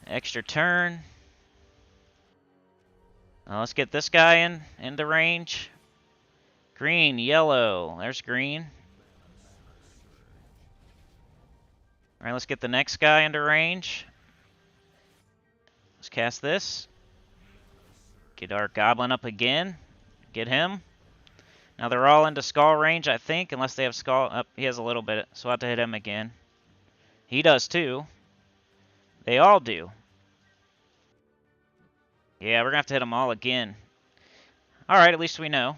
Extra turn. Let's get this guy into range. Green, yellow. There's green. Alright, let's get the next guy into range. Let's cast this. Get our goblin up again. Get him. Now they're all into skull range, I think, unless they have skull. Oh, he has a little bit, so I'll have to hit him again. He does too. They all do. Yeah, we're going to have to hit them all again. Alright, at least we know.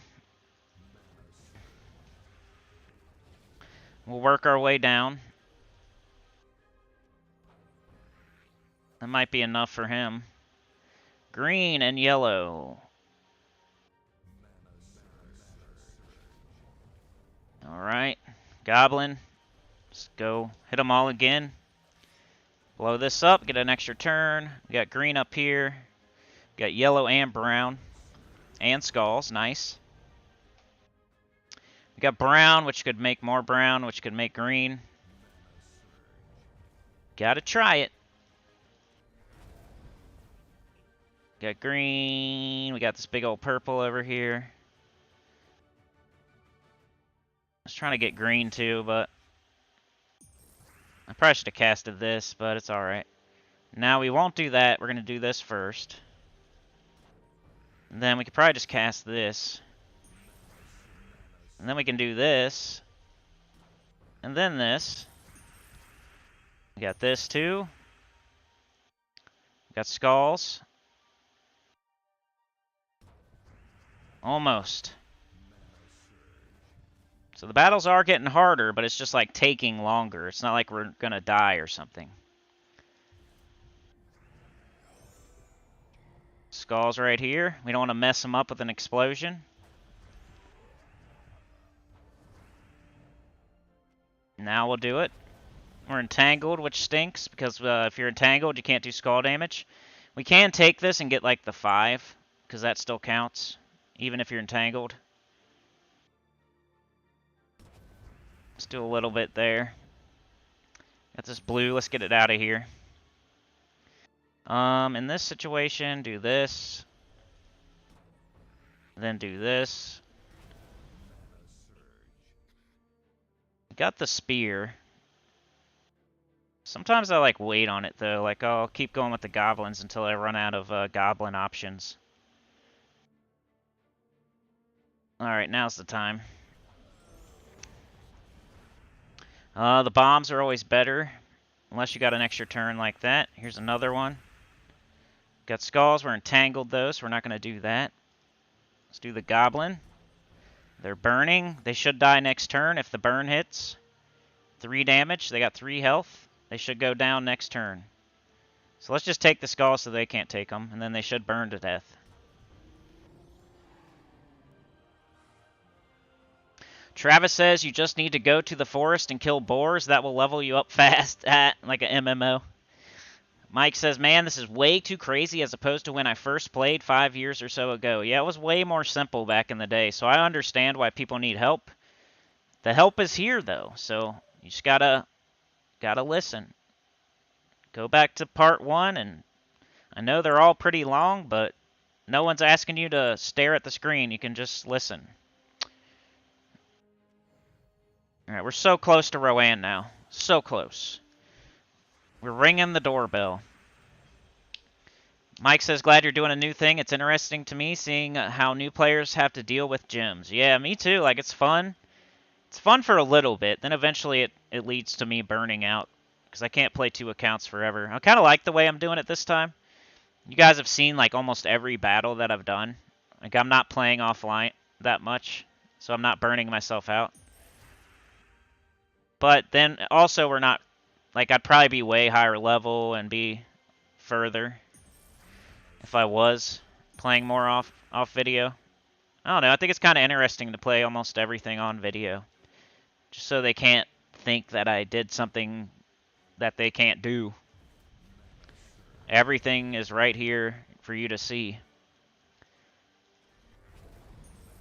We'll work our way down. That might be enough for him. Green and yellow. Alright. Goblin. Let's go hit them all again. Blow this up. Get an extra turn. We got green up here. We got yellow and brown. And skulls. Nice. We got brown, which could make more brown, which could make green. Gotta try it. Got green. We got this big old purple over here. I was trying to get green too, but I probably should have casted this, but it's alright. Now we won't do that. We're going to do this first. And then we could probably just cast this. And then we can do this. And then this. We got this too. We got skulls. Almost. So the battles are getting harder, but it's just like taking longer. It's not like we're going to die or something. Skulls right here. We don't want to mess them up with an explosion. Now we'll do it. We're entangled, which stinks, because if you're entangled, you can't do skull damage. We can take this and get like the 5, because that still counts, even if you're entangled. Let's do a little bit there. Got this blue, let's get it out of here. In this situation, do this. Then do this. Got the spear. Sometimes I like wait on it though, like I'll keep going with the goblins until I run out of goblin options. Alright, now's the time. The bombs are always better, unless you got an extra turn like that. Here's another one. Got skulls, we're entangled though, so we're not going to do that. Let's do the goblin. They're burning. They should die next turn if the burn hits. 3 damage, they got 3 health. They should go down next turn. So let's just take the skulls so they can't take them, and then they should burn to death. Travis says you just need to go to the forest and kill boars. That will level you up fast, like an MMO. Mike says, man, this is way too crazy as opposed to when I first played 5 years or so ago. Yeah, it was way more simple back in the day, so I understand why people need help. The help is here, though, so you just gotta listen. Go back to part 1, and I know they're all pretty long, but no one's asking you to stare at the screen. You can just listen. Alright, we're so close to Rowanne now. So close. We're ringing the doorbell. Mike says, glad you're doing a new thing. It's interesting to me seeing how new players have to deal with gyms. Yeah, me too. Like, it's fun. It's fun for a little bit. Then eventually it leads to me burning out, because I can't play 2 accounts forever. I kind of like the way I'm doing it this time. You guys have seen, like, almost every battle that I've done. Like, I'm not playing offline that much, so I'm not burning myself out. But then, also, we're not... Like, I'd probably be way higher level and be further if I was playing more off video. I don't know. I think it's kind of interesting to play almost everything on video, just so they can't think that I did something that they can't do. Everything is right here for you to see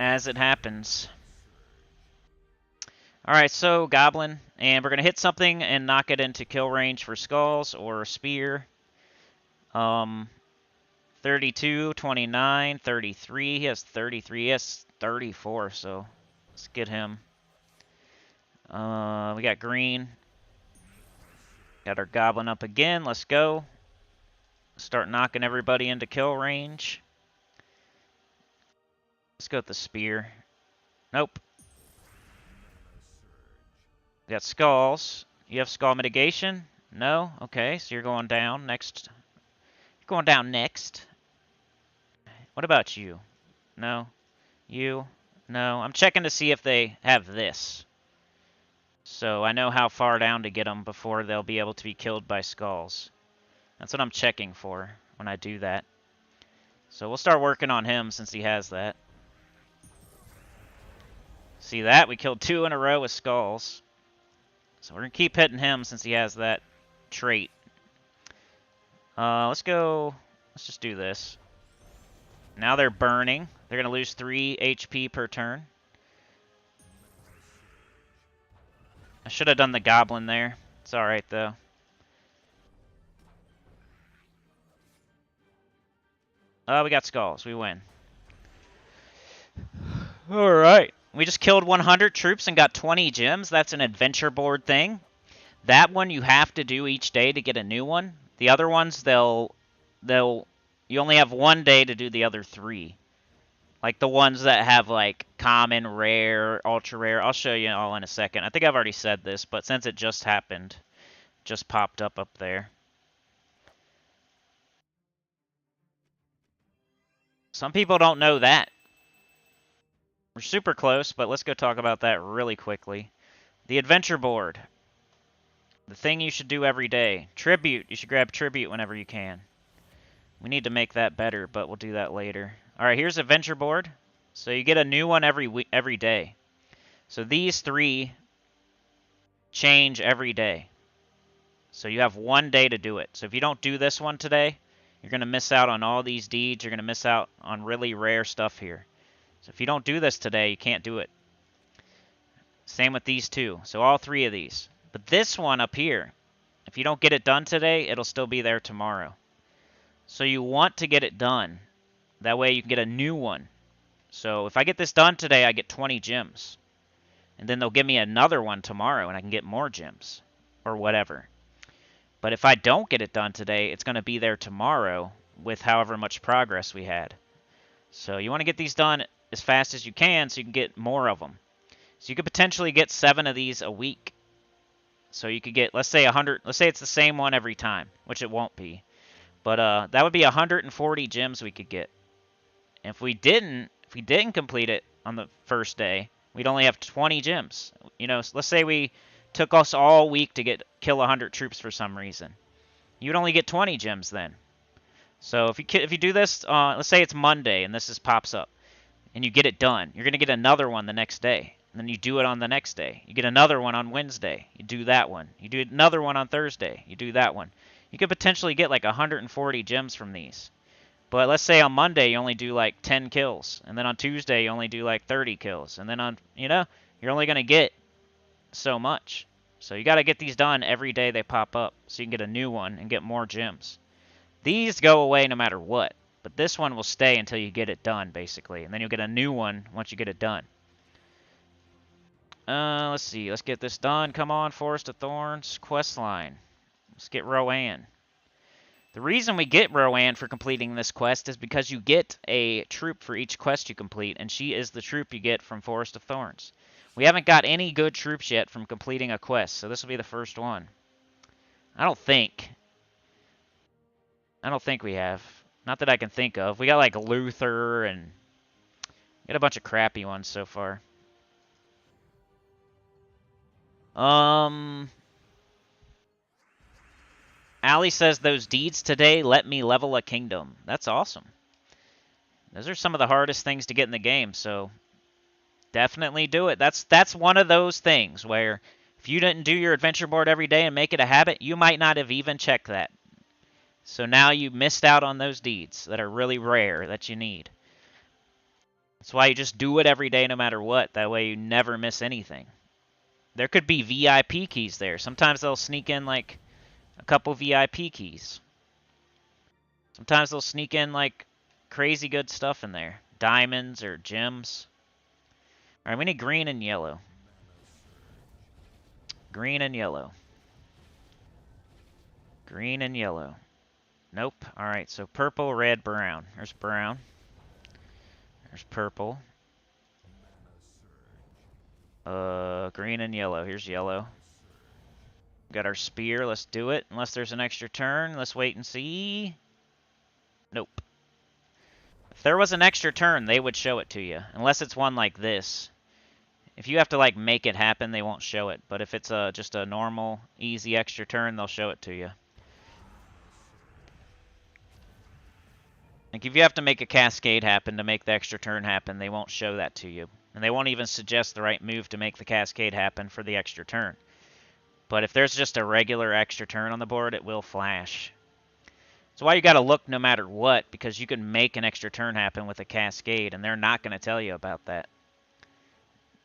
as it happens. Alright, so Goblin, and we're going to hit something and knock it into kill range for skulls or spear. 32, 29, 33. He has 33. He has 34, so let's get him. We got green. Got our Goblin up again. Let's go. Start knocking everybody into kill range. Let's go with the spear. Nope. We got skulls. You have skull mitigation? No? Okay, so you're going down next. You're going down next. What about you? No? You? No? I'm checking to see if they have this, so I know how far down to get them before they'll be able to be killed by skulls. That's what I'm checking for when I do that. So we'll start working on him since he has that. See that? We killed 2 in a row with skulls. So we're going to keep hitting him since he has that trait. Let's go... Let's just do this. Now they're burning. They're going to lose 3 HP per turn. I should have done the Goblin there. It's alright, though. We got skulls. We win. Alright. We just killed 100 troops and got 20 gems. That's an adventure board thing. That one you have to do each day to get a new one. The other ones, you only have one day to do the other 3. Like the ones that have like common, rare, ultra rare. I'll show you all in a second. I think I've already said this, but since it just happened, just popped up there. Some people don't know that. We're super close, but let's go talk about that really quickly. The adventure board. The thing you should do every day. Tribute. You should grab tribute whenever you can. We need to make that better, but we'll do that later. All right, here's adventure board. So you get a new one every day. So these 3 change every day. So you have one day to do it. So if you don't do this one today, you're going to miss out on all these deeds. You're going to miss out on really rare stuff here. So if you don't do this today, you can't do it. Same with these 2. So all 3 of these. But this one up here, if you don't get it done today, it'll still be there tomorrow. So you want to get it done. That way you can get a new one. So if I get this done today, I get 20 gems. And then they'll give me another one tomorrow and I can get more gems. Or whatever. But if I don't get it done today, it's going to be there tomorrow with however much progress we had. So you want to get these done as fast as you can so you can get more of them. So you could potentially get 7 of these a week. So you could get, let's say 100, let's say it's the same one every time, which it won't be. But that would be 140 gems we could get. And if we didn't complete it on the first day, we'd only have 20 gems. You know, let's say we took us all week to kill 100 troops for some reason. You'd only get 20 gems then. So if you do this, let's say it's Monday and this pops up, and you get it done, you're gonna get another one the next day. And then you do it on the next day. You get another one on Wednesday. You do that one. You do another one on Thursday. You do that one. You could potentially get like 140 gems from these. But let's say on Monday you only do like 10 kills, and then on Tuesday you only do like 30 kills, and then you're only gonna get so much. So you got to get these done every day they pop up so you can get a new one and get more gems. These go away no matter what, but this one will stay until you get it done, basically, and then you'll get a new one once you get it done. Let's see. Let's get this done. Come on, Forest of Thorns quest line. Let's get Rowanne. The reason we get Rowanne for completing this quest is because you get a troop for each quest you complete, and she is the troop you get from Forest of Thorns. We haven't got any good troops yet from completing a quest, so this will be the first one. I don't think we have. Not that I can think of. We got like Luther and we got a bunch of crappy ones so far. Allie says those deeds today let me level a kingdom. That's awesome. Those are some of the hardest things to get in the game, so definitely do it. That's one of those things where if you didn't do your adventure board every day and make it a habit, you might not have even checked that. So now you missed out on those deeds that are really rare that you need. That's why you just do it every day no matter what. That way you never miss anything. There could be VIP keys there. Sometimes they'll sneak in like a couple VIP keys. Sometimes they'll sneak in like crazy good stuff in there. Diamonds or gems. Alright, we need green and yellow. Green and yellow. Green and yellow. Nope. Alright, so purple, red, brown. There's brown. There's purple. Green and yellow. Here's yellow. Got our spear. Let's do it. Unless there's an extra turn. Let's wait and see. Nope. If there was an extra turn, they would show it to you. Unless it's one like this. If you have to like make it happen, they won't show it. But if it's just a normal, easy extra turn, they'll show it to you. Like if you have to make a cascade happen to make the extra turn happen, they won't show that to you. And they won't even suggest the right move to make the cascade happen for the extra turn. But if there's just a regular extra turn on the board, it will flash. That's why you got to look no matter what, because you can make an extra turn happen with a cascade, and they're not going to tell you about that.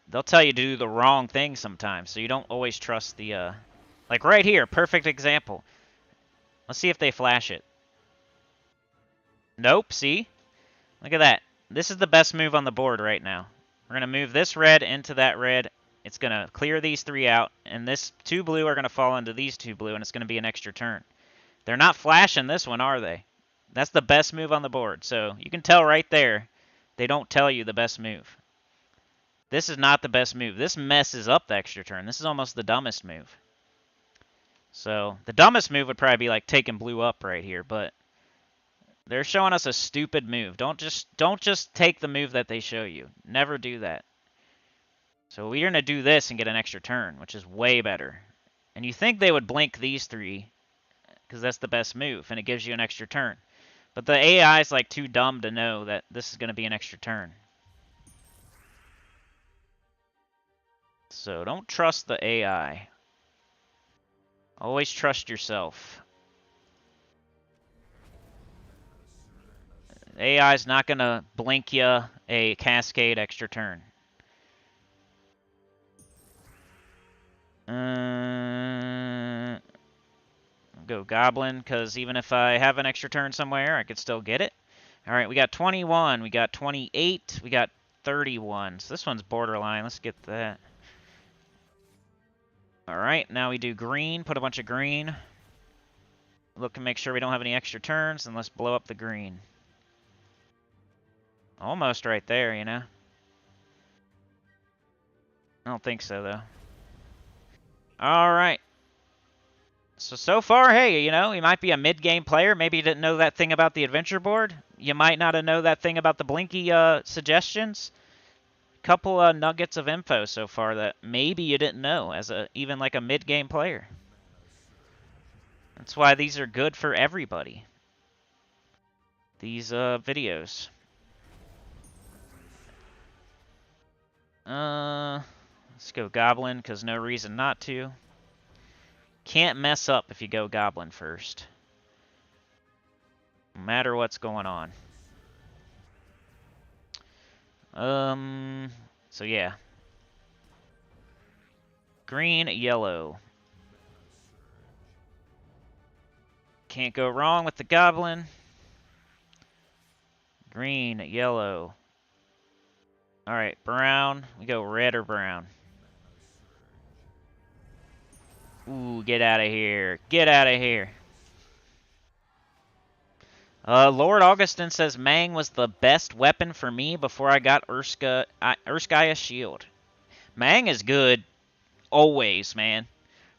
They'll tell you to do the wrong thing sometimes, so you don't always trust the... Like right here, perfect example. Let's see if they flash it. Nope, see? Look at that. This is the best move on the board right now. We're going to move this red into that red, It's going to clear these 3 out, and this 2 blue are going to fall into these 2 blue, and it's going to be an extra turn. They're not flashing this one, are they? That's the best move on the board. So you can tell right there, they don't tell you the best move. This is not the best move. This messes up the extra turn. This is almost the dumbest move. So the dumbest move would probably be like taking blue up right here, but they're showing us a stupid move. Don't just take the move that they show you. Never do that. So we're going to do this and get an extra turn, which is way better. And you think they would blink these 3 because that's the best move, and it gives you an extra turn. But the AI is like too dumb to know that this is going to be an extra turn. So don't trust the AI. Always trust yourself. AI is not going to blink you a cascade extra turn. Go Goblin, because even if I have an extra turn somewhere, I could still get it. All right, we got 21, we got 28, we got 31. So this one's borderline. Let's get that. All right, now we do green. Put a bunch of green. Look and make sure we don't have any extra turns, and let's blow up the green. Almost right there, you know. I don't think so, though. All right. So far, hey, you know, you might be a mid-game player. Maybe you didn't know that thing about the adventure board. You might not have known that thing about the Blinky suggestions. Couple nuggets of info so far that maybe you didn't know as even like a mid-game player. That's why these are good for everybody. These videos. Let's go Goblin, because no reason not to. Can't mess up if you go Goblin first. No matter what's going on. So yeah. Green, yellow. Can't go wrong with the Goblin. Green, yellow. Alright, brown. We go red or brown. Ooh, get out of here. Get out of here. Lord Augustin says Mang was the best weapon for me before I got Urskaya's shield. Mang is good always, man.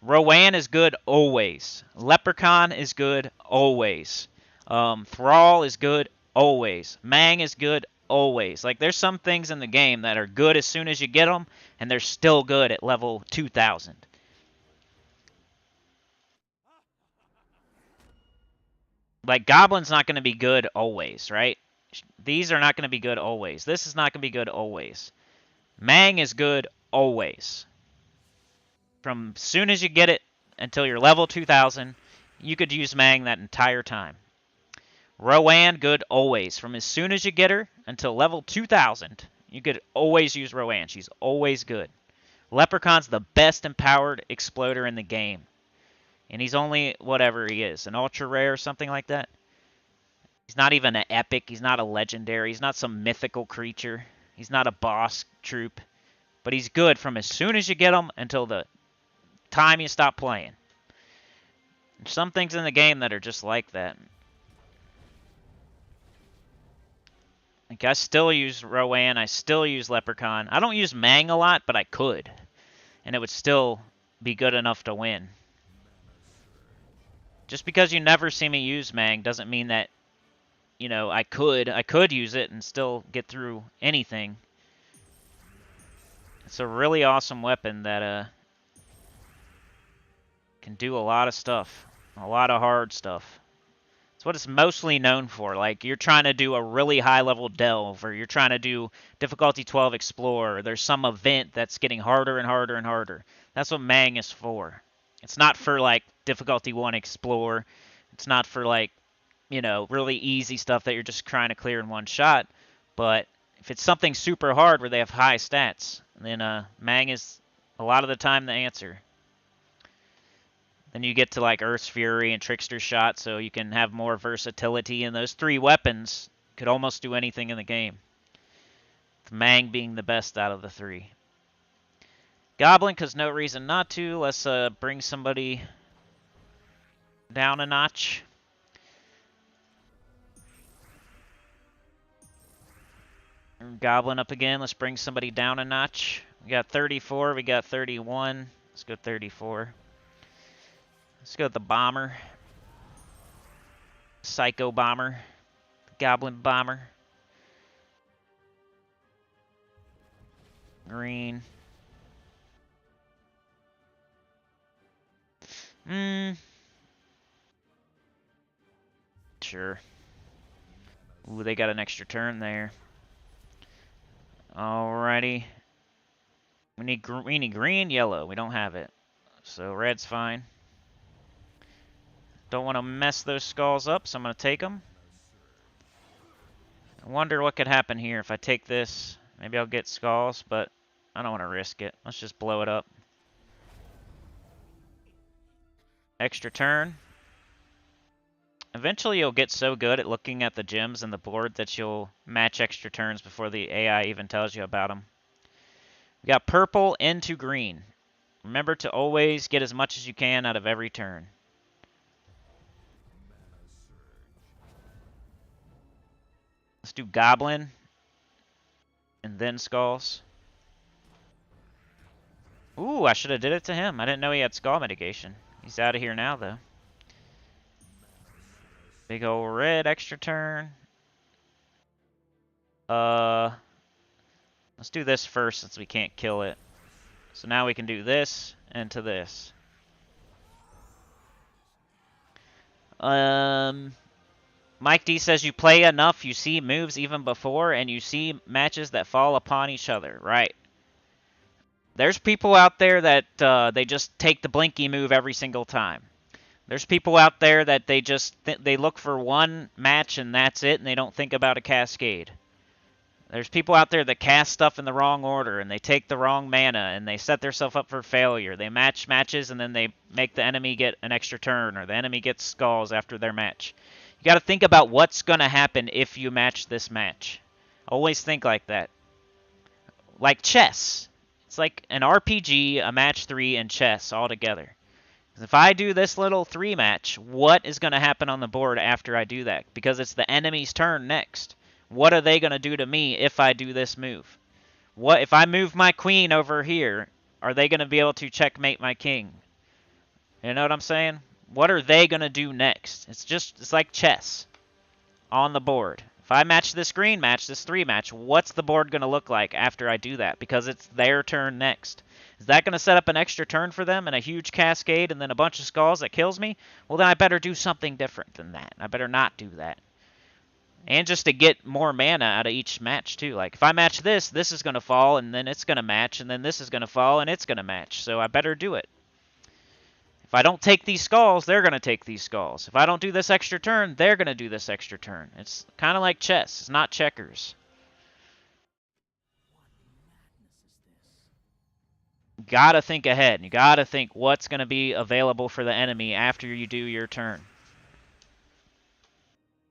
Rowanne is good always. Leprechaun is good always. Thrall is good always. Mang is good always. Like, there's some things in the game that are good as soon as you get them, and they're still good at level 2000. Like, Goblin's not going to be good always, right? These are not going to be good always. This is not going to be good always. Mang is good always. From as soon as you get it until you're level 2000, you could use Mang that entire time. Rowanne, good always. From as soon as you get her until level 2000, you could always use Rowanne. She's always good. Leprechaun's the best empowered exploder in the game. And he's only whatever he is, an ultra rare or something like that. He's not even an epic. He's not a legendary. He's not some mythical creature. He's not a boss troop. But he's good from as soon as you get him until the time you stop playing. There's some things in the game that are just like that. Like, I still use Rowanne. I still use Leprechaun. I don't use Mang a lot, but I could. And it would still be good enough to win. Just because you never see me use Mang doesn't mean that, you know, I could use it and still get through anything. It's a really awesome weapon that can do a lot of stuff. A lot of hard stuff. It's what it's mostly known for. Like, you're trying to do a really high level delve, or you're trying to do difficulty 12 explore, or there's some event that's getting harder and harder and harder. That's what Mang is for. It's not for, like, difficulty 1 explore. It's not for, like, you know, really easy stuff that you're just trying to clear in one shot. But if it's something super hard where they have high stats, then Mang is a lot of the time the answer. Then you get to, like, Earth's Fury and Trickster Shot, so you can have more versatility. And those 3 weapons could almost do anything in the game. With Mang being the best out of the 3. Goblin, because no reason not to. Let's bring somebody down a notch. Goblin up again. Let's bring somebody down a notch. We got 34. We got 31. Let's go 34. Let's go with the bomber. Psycho bomber. Goblin bomber. Green. Sure. Ooh, they got an extra turn there. Alrighty. We need green, yellow. We don't have it. So red's fine. Don't want to mess those skulls up, so I'm going to take them. I wonder what could happen here if I take this. Maybe I'll get skulls, but I don't want to risk it. Let's just blow it up. Extra turn. Eventually you'll get so good at looking at the gems and the board that you'll match extra turns before the AI even tells you about them. We got purple into green. Remember to always get as much as you can out of every turn. Let's do Goblin and then Skulls. Ooh, I should have did it to him. I didn't know he had Skull mitigation. He's out of here now, though. Big ol' red extra turn. Let's do this first since we can't kill it. So now we can do this into this. Mike D says you play enough, you see moves even before, and you see matches that fall upon each other. Right. There's people out there that they just take the blinky move every single time. There's people out there that they just they look for one match and that's it, and they don't think about a cascade. There's people out there that cast stuff in the wrong order, and they take the wrong mana, and they set themselves up for failure. They match matches, and then they make the enemy get an extra turn, or the enemy gets skulls after their match. You got to think about what's going to happen if you match this match. Always think like that. Like chess. It's like an RPG, a match 3, and chess all together. If I do this little 3 match, what is going to happen on the board after I do that? Because it's the enemy's turn next. What are they going to do to me if I do this move? What if I move my queen over here? Are they going to be able to checkmate my king? You know what I'm saying? What are they going to do next? It's like chess on the board. If I match this green match, this 3 match, what's the board going to look like after I do that? Because it's their turn next. Is that going to set up an extra turn for them and a huge cascade and then a bunch of skulls that kills me? Well, then I better do something different than that. I better not do that. And just to get more mana out of each match, too. Like, if I match this, this is going to fall, and then it's going to match, and then this is going to fall, and it's going to match. So I better do it. If I don't take these skulls, they're going to take these skulls. If I don't do this extra turn, they're going to do this extra turn. It's kind of like chess. It's not checkers. You got to think ahead. You got to think what's going to be available for the enemy after you do your turn.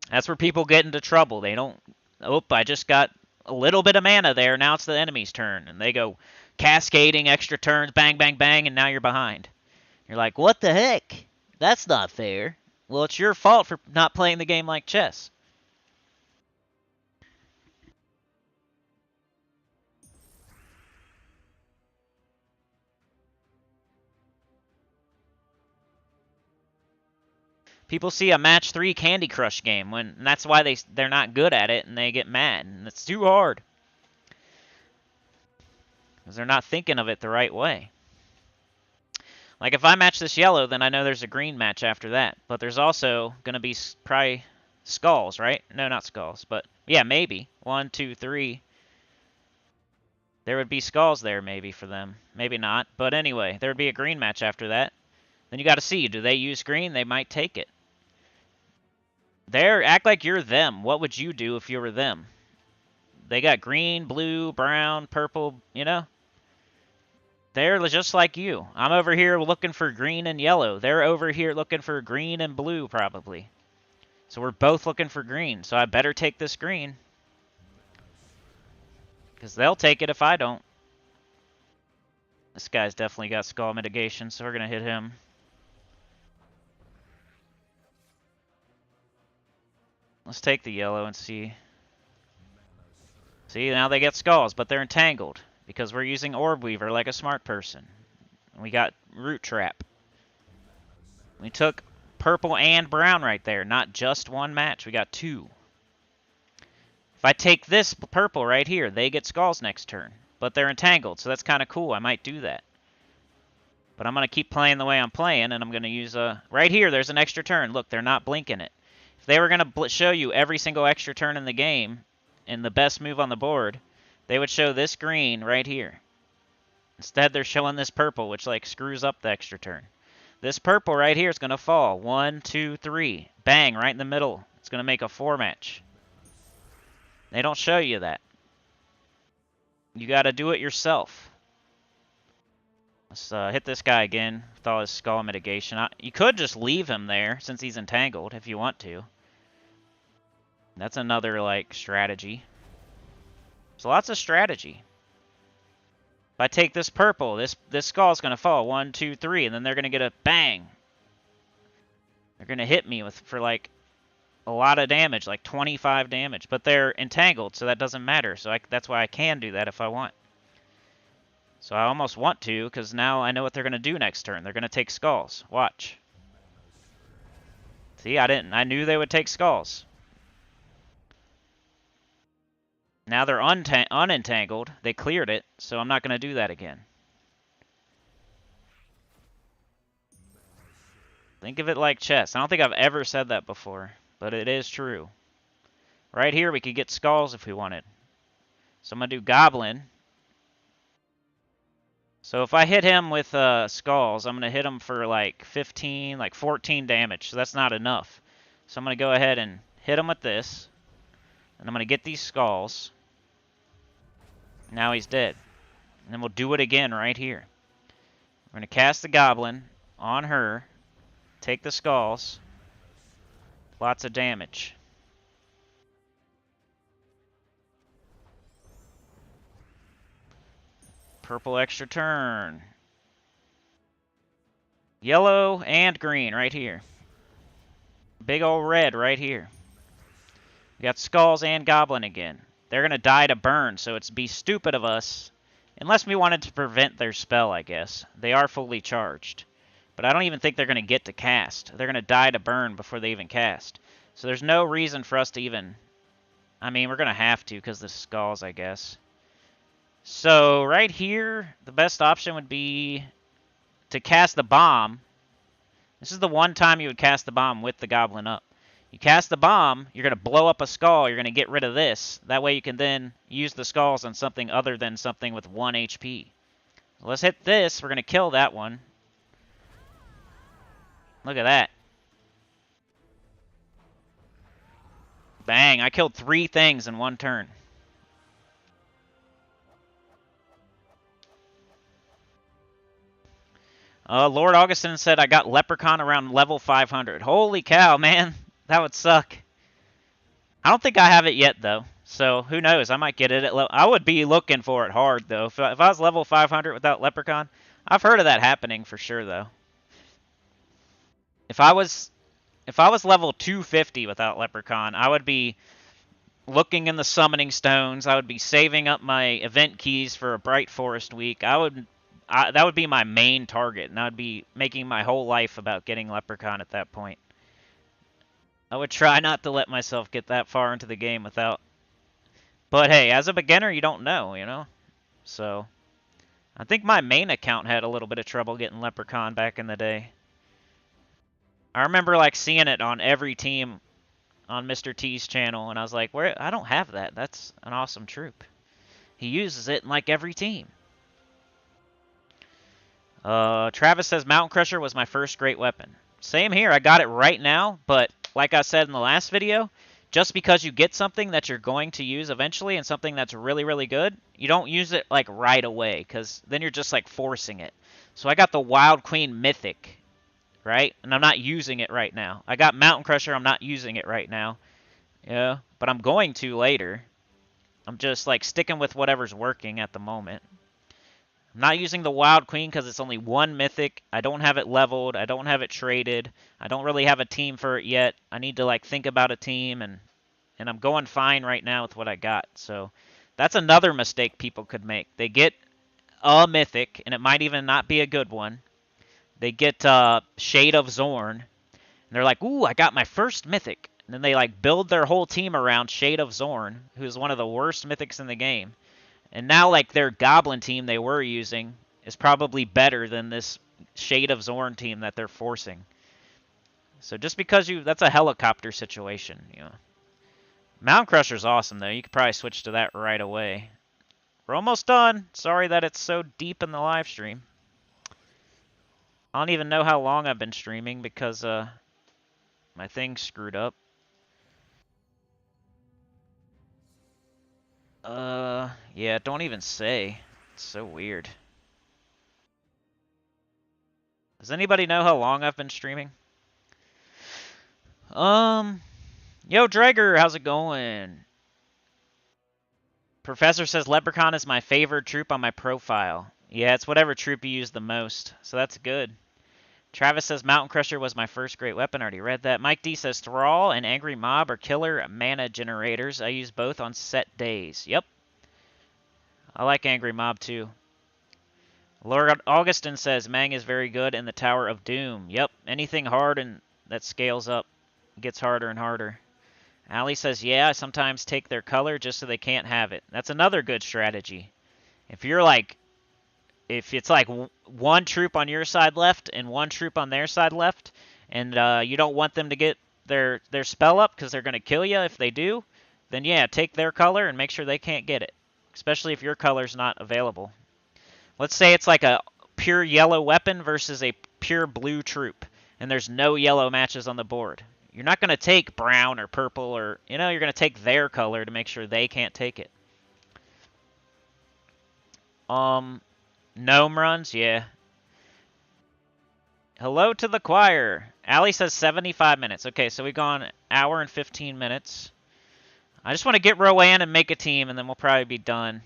That's where people get into trouble. They don't, oh, I just got a little bit of mana there. Now it's the enemy's turn. And they go cascading extra turns, bang, bang, bang, and now you're behind. You're like, what the heck? That's not fair. Well, it's your fault for not playing the game like chess. People see a match 3 Candy Crush game, and that's why they're not good at it, and they get mad, and it's too hard. Because they're not thinking of it the right way. Like, if I match this yellow, then I know there's a green match after that. But there's also going to be probably skulls, right? No, not skulls, but yeah, maybe. 1, 2, 3. There would be skulls there maybe for them. Maybe not. But anyway, there would be a green match after that. Then you got to see, do they use green? They might take it. Act like you're them. What would you do if you were them? They got green, blue, brown, purple, you know? They're just like you. I'm over here looking for green and yellow. They're over here looking for green and blue, probably. So we're both looking for green. So I better take this green. Because they'll take it if I don't. This guy's definitely got skull mitigation, so we're going to hit him. Let's take the yellow and see. See, now they get skulls, but they're entangled because we're using Orb Weaver like a smart person. We got Root Trap. We took purple and brown right there, not just one match. We got two. If I take this purple right here, they get skulls next turn. But they're entangled, so that's kind of cool. I might do that. But I'm going to keep playing the way I'm playing, and I'm going to use a... Right here, there's an extra turn. Look, they're not blinking it. If they were going to show you every single extra turn in the game, and the best move on the board, they would show this green right here. Instead, they're showing this purple, which, like, screws up the extra turn. This purple right here is going to fall. 1, 2, 3. Bang, right in the middle. It's going to make a 4 match. They don't show you that. You got to do it yourself. Let's hit this guy again with all his skull mitigation. You could just leave him there since he's entangled if you want to. That's another, like, strategy. So lots of strategy. If I take this purple, this skull's going to fall. 1, 2, 3, and then they're going to get a bang. They're going to hit me for, like, a lot of damage, like 25 damage. But they're entangled, so that doesn't matter. So that's why I can do that if I want. So I almost want to, because now I know what they're going to do next turn. They're going to take skulls. Watch. See, I didn't. I knew they would take skulls. Now they're unentangled. They cleared it, so I'm not going to do that again. Think of it like chess. I don't think I've ever said that before, but it is true. Right here, we could get skulls if we wanted. So I'm going to do Goblin. So if I hit him with skulls, I'm going to hit him for like 15, like 14 damage. So that's not enough. So I'm going to go ahead and hit him with this. And I'm going to get these skulls. Now he's dead. And then we'll do it again right here. We're going to cast the Goblin on her. Take the skulls. Lots of damage. Purple extra turn. Yellow and green right here. Big old red right here. We got skulls and goblin again. They're going to die to burn, so it's be stupid of us. Unless we wanted to prevent their spell, I guess. They are fully charged. But I don't even think they're going to get to cast. They're going to die to burn before they even cast. So there's no reason for us to even... I mean, we're going to have to because the skulls, I guess. So right here, the best option would be to cast the bomb. This is the one time you would cast the bomb with the goblin up. You cast the bomb, you're going to blow up a skull, you're going to get rid of this. That way you can then use the skulls on something other than something with 1 HP. So let's hit this. We're going to kill that one. Look at that. Bang, I killed 3 things in 1 turn. Lord Augustin said I got Leprechaun around level 500. Holy cow, man. That would suck. I don't think I have it yet, though. So, who knows? I might get it at level... I would be looking for it hard, though. If I was level 500 without Leprechaun, I've heard of that happening for sure, though. If I was level 250 without Leprechaun, I would be looking in the summoning stones. I would be saving up my event keys for a Bright Forest week. That would be my main target, and I would be making my whole life about getting Leprechaun at that point. I would try not to let myself get that far into the game without... But hey, as a beginner, you don't know, you know? So, I think my main account had a little bit of trouble getting Leprechaun back in the day. I remember, like, seeing it on every team on Mr. T's channel, and I was like, "Where? I don't have that. That's an awesome troop." He uses it in, like, every team. Travis says Mountain Crusher was my first great weapon. Same here. I got it right now, but like I said in the last video, just because you get something that you're going to use eventually and something that's really, really good, you don't use it like right away because then you're just like forcing it. So I got the Wild Queen Mythic, right? And I'm not using it right now. I got Mountain Crusher. I'm not using it right now. Yeah, but I'm going to later. I'm just like sticking with whatever's working at the moment. I'm not using the Wild Queen because it's only one mythic. I don't have it leveled. I don't have it traded. I don't really have a team for it yet. I need to like think about a team, and I'm going fine right now with what I got. So that's another mistake people could make. They get a mythic, and it might even not be a good one. They get Shade of Zorn, and they're like, ooh, I got my first mythic. And then they like build their whole team around Shade of Zorn, who's one of the worst mythics in the game. And now like their Goblin team they were using is probably better than this Shade of Zorn team that they're forcing. So just because that's a helicopter situation, you know. Mountain Crusher's awesome though. You could probably switch to that right away. We're almost done. Sorry that it's so deep in the live stream. I don't even know how long I've been streaming because my thing's screwed up. Yeah, don't even say. It's so weird. Does anybody know how long I've been streaming? Yo, Drager, how's it going? Professor says Leprechaun is my favorite troop on my profile. Yeah, it's whatever troop you use the most, so that's good. Travis says Mountain Crusher was my first great weapon. Already read that. Mike D says Thrall and Angry Mob are killer mana generators. I use both on set days. Yep. I like Angry Mob too. Lord Augustin says Mang is very good in the Tower of Doom. Yep. Anything hard and that scales up gets harder and harder. Ali says, yeah, I sometimes take their color just so they can't have it. That's another good strategy. If you're like, if it's like one troop on your side left and one troop on their side left, and you don't want them to get their spell up because they're going to kill you if they do, then yeah, take their color and make sure they can't get it, especially if your color's not available. Let's say it's like a pure yellow weapon versus a pure blue troop, and there's no yellow matches on the board. You're not going to take brown or purple or, you know, you're going to take their color to make sure they can't take it. Gnome runs, yeah. Hello to the choir. Allie says 75 minutes. Okay, so we've gone an hour and 15 minutes. I just want to get Rowanne and make a team, and then we'll probably be done.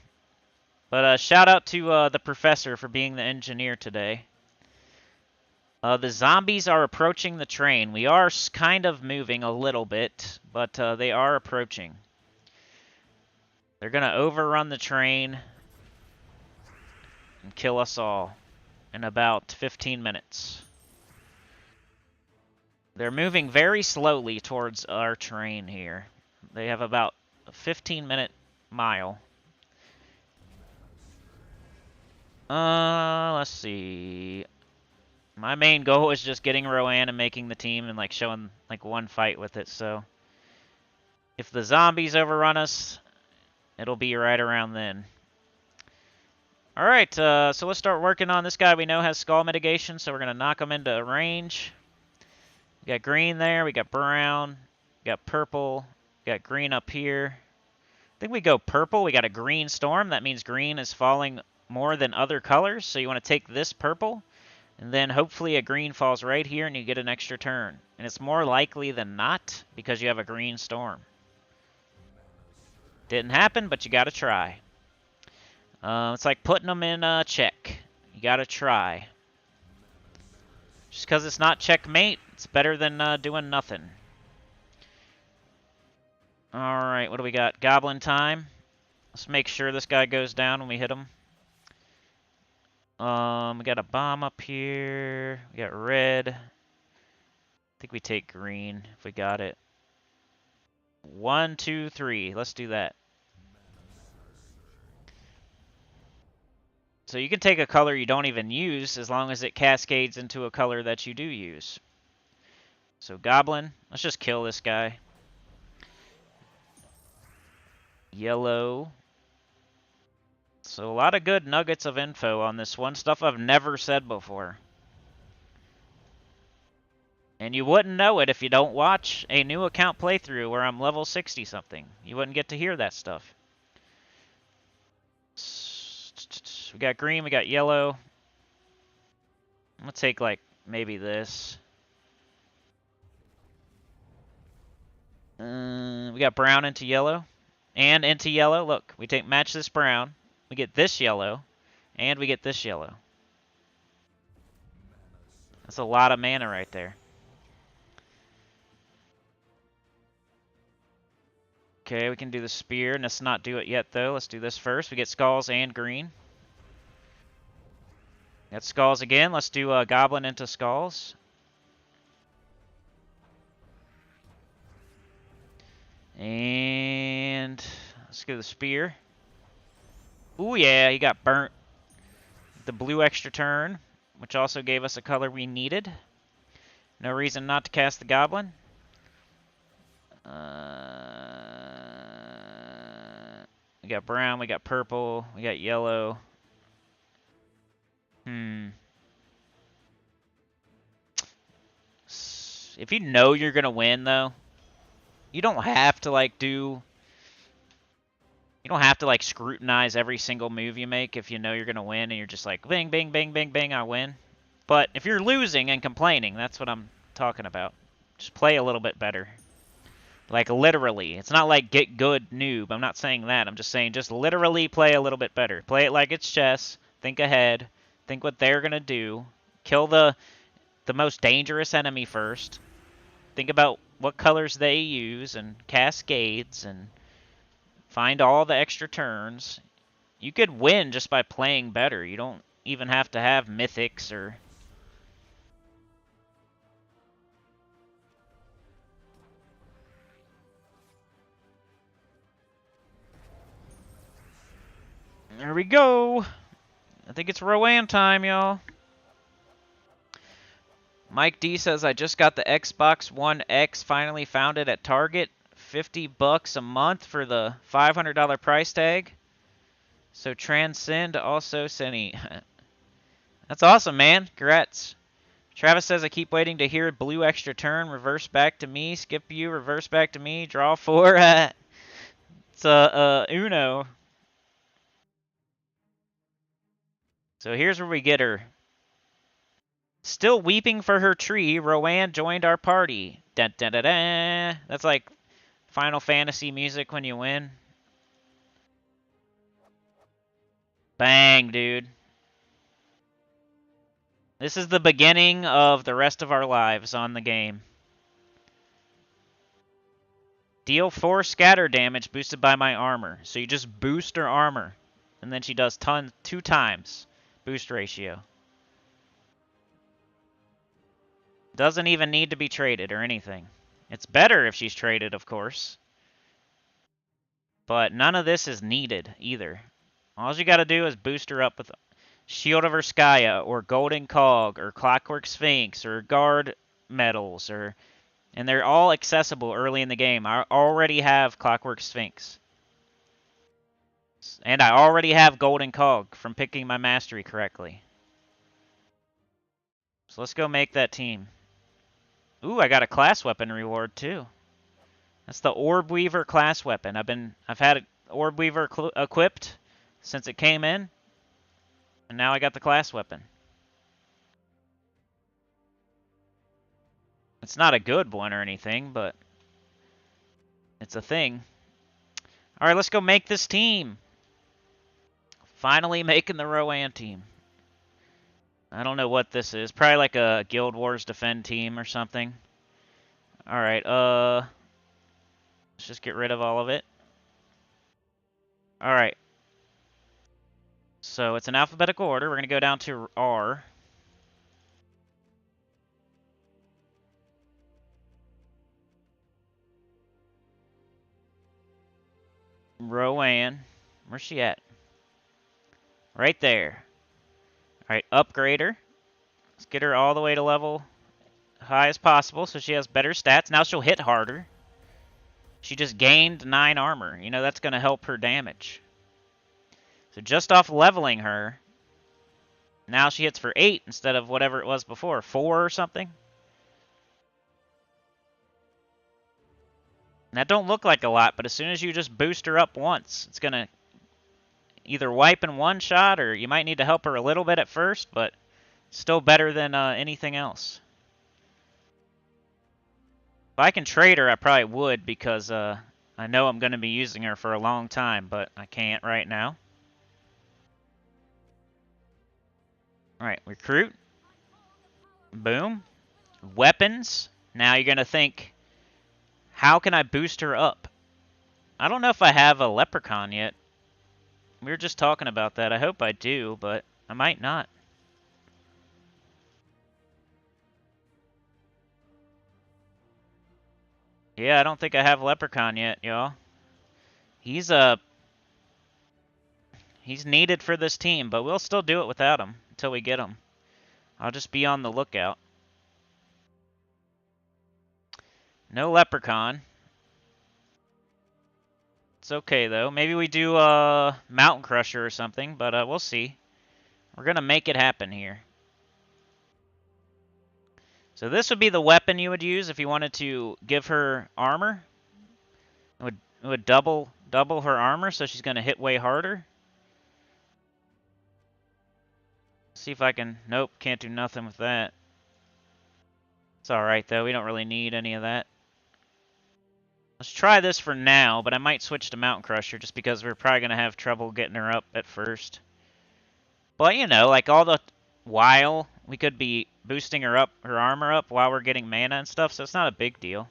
But shout out to the professor for being the engineer today. The zombies are approaching the train. We are kind of moving a little bit, but they are approaching. They're going to overrun the train and kill us all in about 15 minutes. They're moving very slowly towards our train here. They have about a 15-minute mile. Let's see. My main goal is just getting Rowanne and making the team and like showing like one fight with it. So if the zombies overrun us, it'll be right around then. All right, so let's start working on this guy. We know has skull mitigation, so we're gonna knock him into range. We got green there. We got brown. We got purple. We got green up here. I think we go purple. We got a green storm. That means green is falling more than other colors. So you want to take this purple. And then hopefully a green falls right here and you get an extra turn. And it's more likely than not because you have a green storm. Didn't happen, but you got to try. It's like putting them in check. You got to try. Just because it's not checkmate, it's better than doing nothing. Alright, what do we got? Goblin time. Let's make sure this guy goes down when we hit him. We got a bomb up here. We got red. I think we take green if we got it. 1, 2, 3. Let's do that. So you can take a color you don't even use as long as it cascades into a color that you do use. So Goblin, let's just kill this guy. Yellow. So a lot of good nuggets of info on this one. Stuff I've never said before. And you wouldn't know it if you don't watch a new account playthrough where I'm level 60 something. You wouldn't get to hear that stuff. We got green, we got yellow. I'm gonna take like maybe this. We got brown into yellow. And into yellow. Look, we match this brown. We get this yellow. And we get this yellow. That's a lot of mana right there. Okay, we can do the spear, and let's not do it yet, though. Let's do this first. We get skulls and green. Got skulls again. Let's do Goblin into skulls. And let's go to the spear. Ooh, yeah, he got burnt. The blue extra turn, which also gave us a color we needed. No reason not to cast the Goblin. We got brown, we got purple, we got yellow. If you know you're going to win, though, you don't have to, like, You don't have to, like, scrutinize every single move you make if you know you're going to win and you're just like, bing, bing, bing, bing, bing, I win. But if you're losing and complaining, that's what I'm talking about. Just play a little bit better. Like, literally. It's not like get good noob. I'm not saying that. I'm just saying just literally play a little bit better. Play it like it's chess. Think ahead. Think what they're going to do. Kill the most dangerous enemy first. Think about what colors they use and cascades and find all the extra turns. You could win just by playing better. You don't even have to have mythics or... There we go. I think it's Rowanne time, y'all. Mike D says, I just got the Xbox One X, finally found it at Target. $50 a month for the $500 price tag. So Transcend also Cine. That's awesome, man. Congrats. Travis says, I keep waiting to hear blue extra turn, reverse back to me, skip you, reverse back to me, draw 4. It's Uno. So here's where we get her. Still weeping for her tree, Rowanne joined our party. Dun, dun, dun, dun. That's like Final Fantasy music when you win. Bang, dude. This is the beginning of the rest of our lives on the game. Deal 4 scatter damage boosted by my armor. So you just boost her armor. And then she does 2 times boost ratio. Doesn't even need to be traded or anything. It's better if she's traded, of course. But none of this is needed either. All you got to do is boost her up with Shield of Urskaya or Golden Cog or Clockwork Sphinx or Guard Medals and they're all accessible early in the game. I already have Clockwork Sphinx. And I already have Golden Cog from picking my mastery correctly. So let's go make that team. Ooh, I got a class weapon reward too. That's the Orb Weaver class weapon. I've had Orb Weaver equipped since it came in. And now I got the class weapon. It's not a good one or anything, but it's a thing. Alright, let's go make this team. Finally making the Rowanne team. I don't know what this is. Probably like a Guild Wars Defend team or something. Alright, let's just get rid of all of it. Alright. So it's in alphabetical order. We're going to go down to R. Rowanne. Where's she at? Right there. Alright, upgrade her. Let's get her all the way to level high as possible so she has better stats. Now she'll hit harder. She just gained 9 armor. You know, that's going to help her damage. So just off leveling her, now she hits for 8 instead of whatever it was before, 4 or something. And that don't look like a lot, but as soon as you just boost her up once, it's going to either wipe in one shot or you might need to help her a little bit at first, but still better than anything else. If I can trade her, I probably would because I know I'm going to be using her for a long time, but I can't right now. Alright, recruit. Boom. Weapons. Now you're going to think, how can I boost her up? I don't know if I have a leprechaun yet. We were just talking about that. I hope I do, but I might not. Yeah, I don't think I have leprechaun yet, y'all. He's needed for this team, but we'll still do it without him until we get him. I'll just be on the lookout. No leprechaun. It's okay though. Maybe we do Mountain Crusher or something, but we'll see. We're gonna make it happen here. So this would be the weapon you would use if you wanted to give her armor. It would double her armor, so she's gonna hit way harder. See if I can. Nope, can't do nothing with that. It's all right though. We don't really need any of that. Let's try this for now, but I might switch to Mountain Crusher just because we're probably gonna have trouble getting her up at first. But you know, like all the while we could be boosting her up, her armor up while we're getting mana and stuff, so it's not a big deal.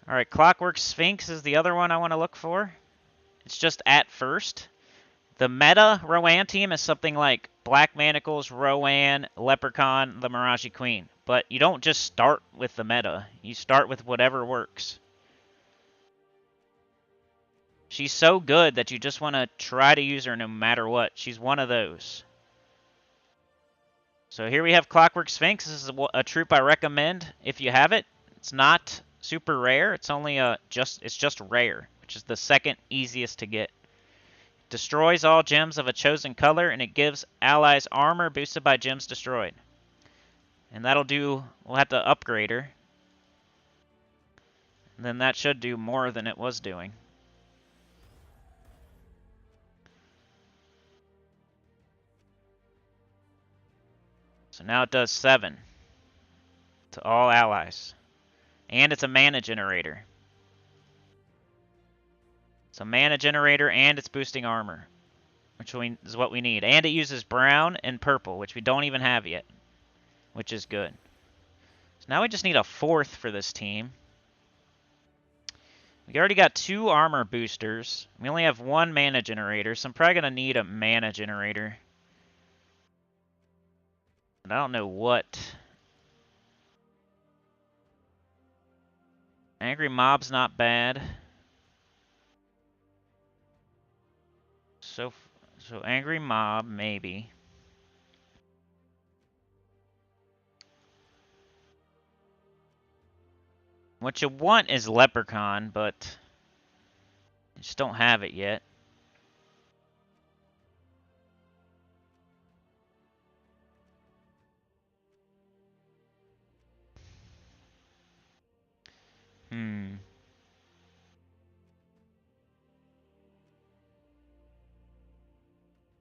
Alright, Clockwork Sphinx is the other one I want to look for. It's just at first. The meta Rowanne team is something like Black Manacles, Rowanne, Leprechaun, the Mirage Queen. But you don't just start with the meta. You start with whatever works. She's so good that you just want to try to use her no matter what. She's one of those. So here we have Clockwork Sphinx. This is a troop I recommend if you have it. It's not super rare. It's only it's just rare, which is the second easiest to get. Destroys all gems of a chosen color, and it gives allies armor boosted by gems destroyed. And that'll do. We'll have to upgrade her. And then that should do more than it was doing. So now it does 7 to all allies. And it's a mana generator. So mana generator and it's boosting armor, which is what we need. And it uses brown and purple, which we don't even have yet, which is good. So now we just need a 4th for this team. We already got 2 armor boosters. We only have 1 mana generator, so I'm probably going to need a mana generator. But I don't know what. Angry Mob's not bad. So Angry Mob, maybe. What you want is Leprechaun, but you just don't have it yet.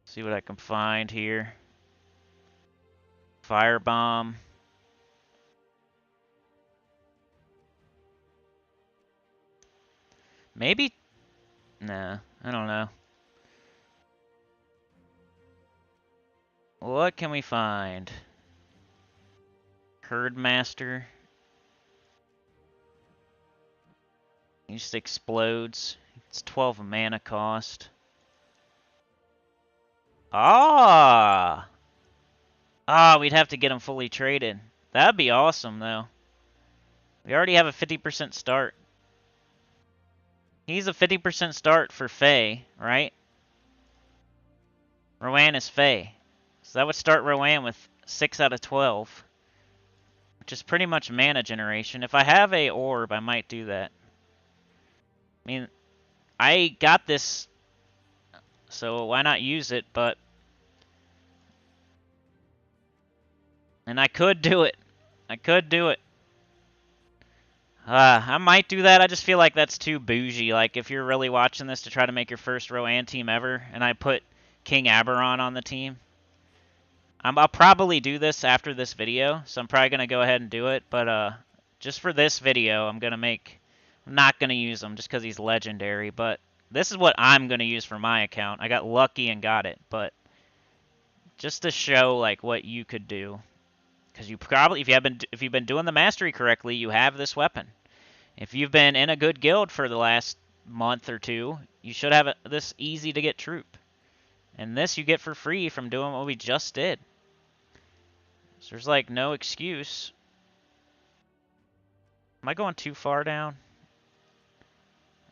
See what I can find here. Firebomb. Maybe? Nah, I don't know. What can we find? Herdmaster. He just explodes. It's 12 mana cost. Ah! Ah, we'd have to get him fully traded. That'd be awesome, though. We already have a 50% start. He's a 50% start for Fae, right? Rowanne is Fae. So that would start Rowanne with 6 out of 12. Which is pretty much mana generation. If I have a orb, I might do that. I mean, I got this, so why not use it, but... And I could do it. I could do it. I might do that. I just feel like that's too bougie. Like, if you're really watching this to try to make your first Rowanne team ever, and I put King Aberon on the team, I'll probably do this after this video, so I'm probably going to go ahead and do it, but just for this video, I'm not going to use him just because he's legendary, but this is what I'm going to use for my account. I got lucky and got it, but just to show like what you could do. Because you probably, if you've been doing the mastery correctly, you have this weapon. If you've been in a good guild for the last month or two, you should have this easy to get troop. And this you get for free from doing what we just did. So there's like no excuse. Am I going too far down?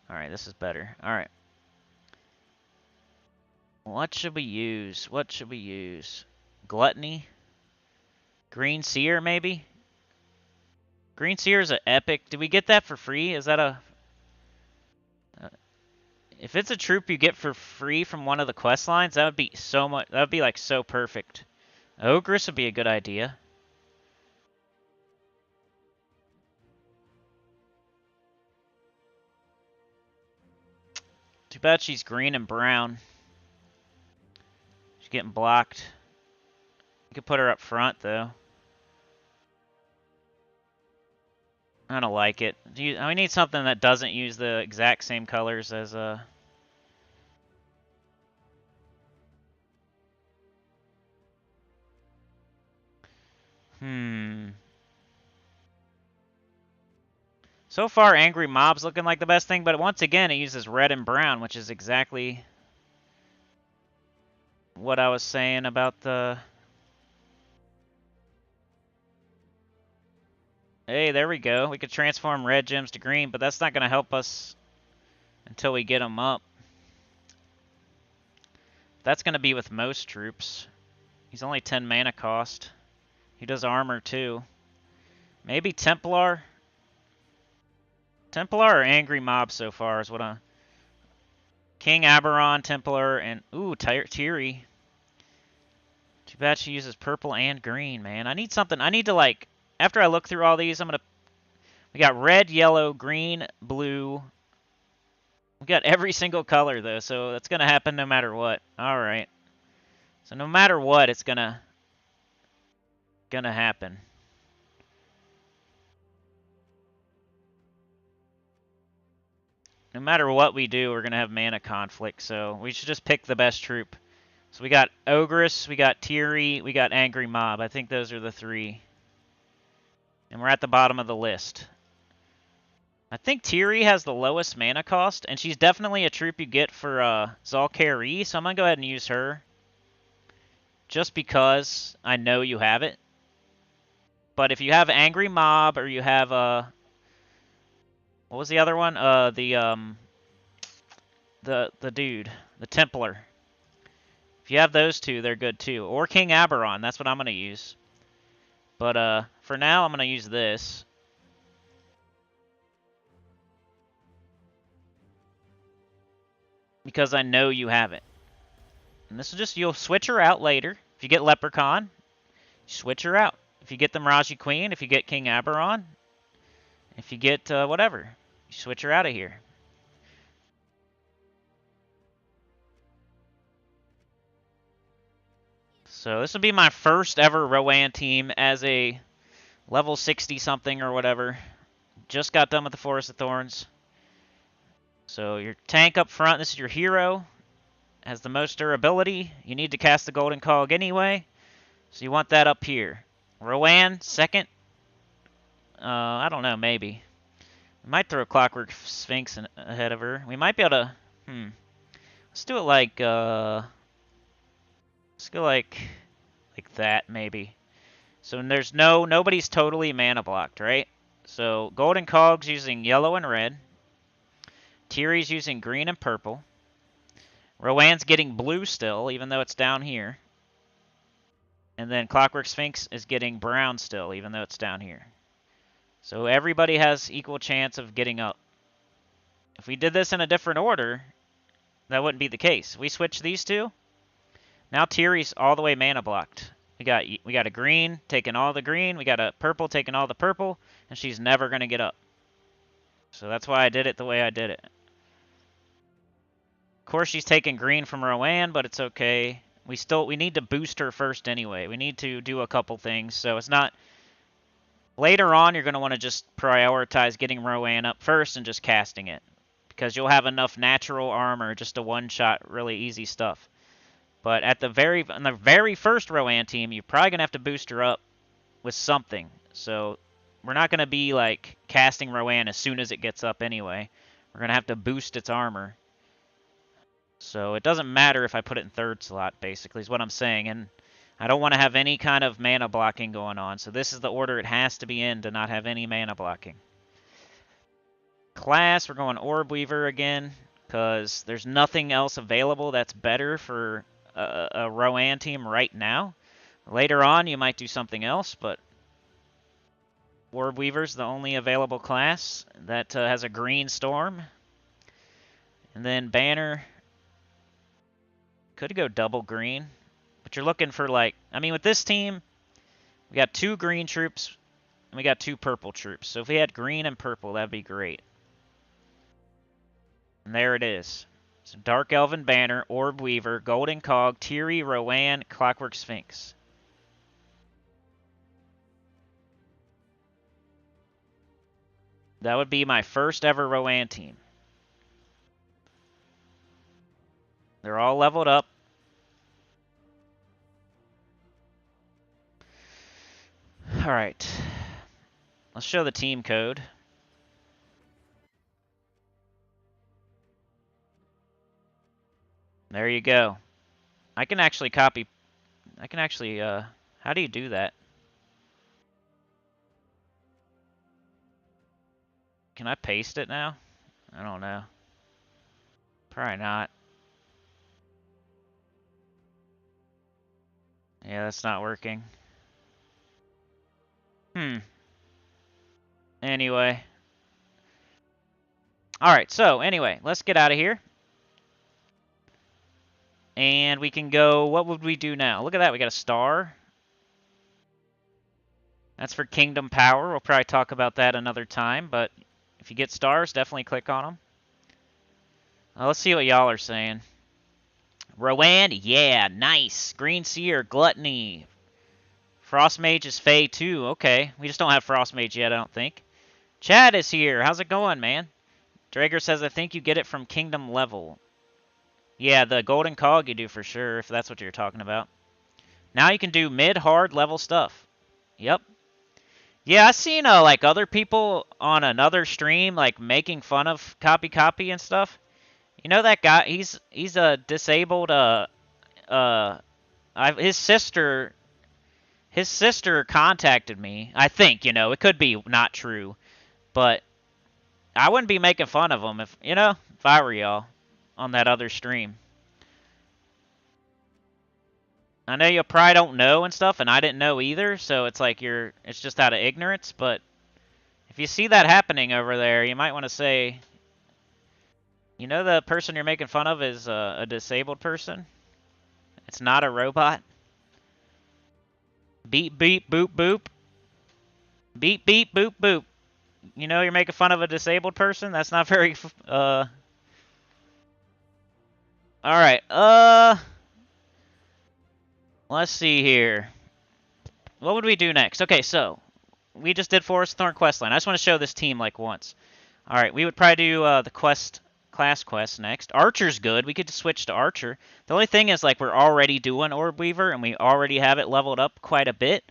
Alright, this is better. Alright. What should we use? What should we use? Gluttony? Green Seer, maybe? Green Seer is an epic. Did we get that for free? Is that a... if it's a troop you get for free from one of the quest lines, that would be so much... that would be like so perfect. Ogress would be a good idea. Too bad she's green and brown. She's getting blocked. You could put her up front, though. I don't like it. We need something that doesn't use the exact same colors as So far, Angry Mob's looking like the best thing, but once again, it uses red and brown, which is exactly what I was saying about the... Hey, there we go. We could transform red gems to green, but that's not going to help us until we get them up. That's going to be with most troops. He's only 10 mana cost. He does armor, too. Maybe Templar? Templar or Angry Mob so far is what I'm... King Aberon, Templar, and... Ooh, Tiri. Too bad she uses purple and green, man. I need something... I need to, like... After I look through all these, I'm going to... We got red, yellow, green, blue. We got every single color, though, so that's going to happen no matter what. Alright. So no matter what, it's going to happen. No matter what we do, we're going to have mana conflict, so we should just pick the best troop. So we got Ogress, we got Tiri, we got Angry Mob. I think those are the three. And we're at the bottom of the list. I think Tiri has the lowest mana cost, and she's definitely a troop you get for Zalkari, so I'm going to go ahead and use her. Just because I know you have it. But if you have Angry Mob, or you have... what was the other one? The dude. The Templar. If you have those two, they're good too. Or King Aberon, that's what I'm going to use. But for now, I'm going to use this. Because I know you have it. And this is just, you'll switch her out later. If you get Leprechaun, you switch her out. If you get the Miraji Queen, if you get King Aberon, if you get whatever, you switch her out of here. So this will be my first ever Rowanne team as a level 60 something or whatever. Just got done with the Forest of Thorns. So your tank up front, this is your hero. Has the most durability. You need to cast the Golden Cog anyway. So you want that up here. Rowanne, second. I don't know, maybe. We might throw Clockwork Sphinx ahead of her. We might be able to... Let's do it like... let's go like that, maybe. So there's nobody's totally mana blocked, right? So Golden Cog's using yellow and red. Tiri's using green and purple. Rowanne's getting blue still, even though it's down here. And then Clockwork Sphinx is getting brown still, even though it's down here. So everybody has equal chance of getting up. If we did this in a different order, that wouldn't be the case. We switch these two. Now Tiri's all the way mana blocked. We got a green taking all the green. We got a purple taking all the purple. And she's never going to get up. So that's why I did it the way I did it. Of course, she's taking green from Rowanne, but it's okay. We need to boost her first anyway. We need to do a couple things. So it's not... Later on, you're going to want to just prioritize getting Rowanne up first and just casting it. Because you'll have enough natural armor just to one-shot really easy stuff. But on the very first Rowanne team, you're probably going to have to boost her up with something. So we're not going to be like casting Rowanne as soon as it gets up anyway. We're going to have to boost its armor. So it doesn't matter if I put it in third slot, basically, is what I'm saying. And I don't want to have any kind of mana blocking going on. So this is the order it has to be in to not have any mana blocking. Class, we're going Orb Weaver again, because there's nothing else available that's better for a Rowanne team right now. Later on, you might do something else, but Orb Weaver's the only available class that has a green storm. And then Banner could go double green, but you're looking for like, I mean, with this team, we got 2 green troops and we got 2 purple troops. So if we had green and purple, that'd be great. And there it is. So Dark Elven Banner, Orb Weaver, Golden Cog, Tiri, Rowanne, Clockwork Sphinx. That would be my first ever Rowanne team. They're all leveled up. Alright. Let's show the team code. There you go. I can actually how do you do that? Can I paste it now? I don't know. Probably not. Yeah, that's not working. Anyway. Alright, so anyway, let's get out of here. And we can go, what would we do now? Look at that, we got a star. That's for Kingdom Power. We'll probably talk about that another time, but if you get stars, definitely click on them. Let's see what y'all are saying. Rowanne, yeah, nice. Green Seer, Gluttony. Frost Mage is Fey too. Okay, we just don't have Frost Mage yet, I don't think. Chad is here. How's it going, man? Drager says, I think you get it from Kingdom level. Yeah, the Golden Cog you do for sure, if that's what you're talking about. Now you can do mid-hard level stuff. Yep. Yeah, I've seen like other people on another stream like making fun of copy and stuff. You know that guy? He's a disabled. His sister contacted me. I think it could be not true, but I wouldn't be making fun of him if I were y'all on that other stream. I know you probably don't know and stuff, and I didn't know either, so it's like it's just out of ignorance, but if you see that happening over there, you might want to say, the person you're making fun of is a disabled person. It's not a robot. Beep, beep, boop, boop. Beep, beep, boop, boop. You're making fun of a disabled person? That's not very, Alright, let's see here. What would we do next? Okay, so we just did Forest Thorn questline. I just want to show this team like once. Alright, we would probably do the class quest next. Archer's good. We could switch to Archer. The only thing is like we're already doing Orb Weaver and we already have it leveled up quite a bit.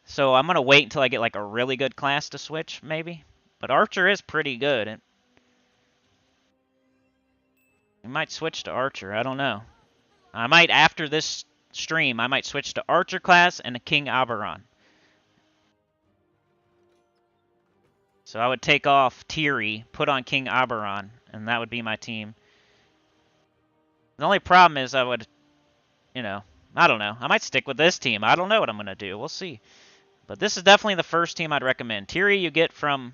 So I'm going to wait until I get like a really good class to switch maybe. But Archer is pretty good. We might switch to Archer. I don't know. I might, after this stream, I might switch to Archer class and a King Oberon. So I would take off Tiri, put on King Oberon, and that would be my team. The only problem is I would, I don't know. I might stick with this team. I don't know what I'm going to do. We'll see. But this is definitely the first team I'd recommend. Tiri you get from,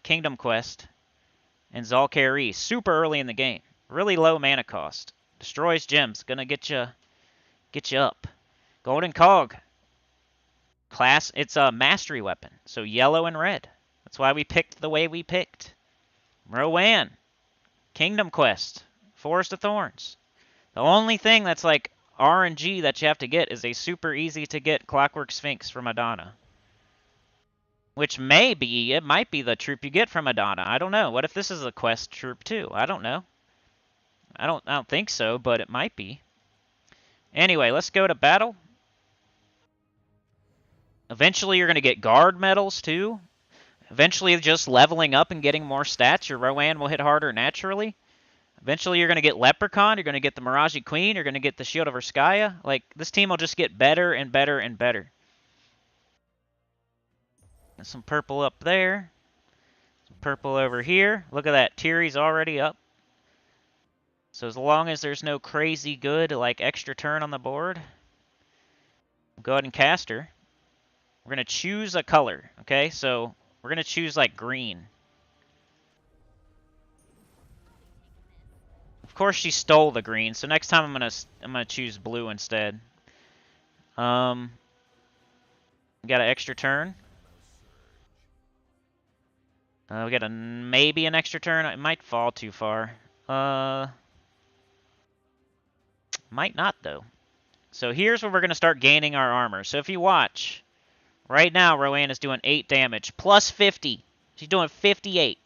Kingdom Quest and Zal'Kari super early in the game. Really low mana cost. Destroys gems. Gonna get you up. Golden Cog. Class, it's a mastery weapon. So yellow and red. That's why we picked the way we picked. Rowanne. Kingdom Quest. Forest of Thorns. The only thing that's like RNG that you have to get is a super easy to get Clockwork Sphinx from Madonna. Which might be the troop you get from Madonna. I don't know. What if this is a quest troop too? I don't know. I don't think so, but it might be. Anyway, let's go to battle. Eventually, you're going to get guard medals, too. Eventually, just leveling up and getting more stats, your Rowanne will hit harder naturally. Eventually, you're going to get Leprechaun. You're going to get the Mirage Queen. You're going to get the Shield of Urskaya. Like, this team will just get better and better and better. And some purple up there. Some purple over here. Look at that. Tiri's already up. So as long as there's no crazy good, like, extra turn on the board, we'll go ahead and cast her. We're going to choose a color, okay? So we're going to choose, like, green. Of course, she stole the green, so next time I'm gonna choose blue instead. We got an extra turn. We got maybe an extra turn. It might fall too far. Might not though. So here's where we're gonna start gaining our armor. So if you watch, right now Rowanne is doing 8 damage plus 50. She's doing 58.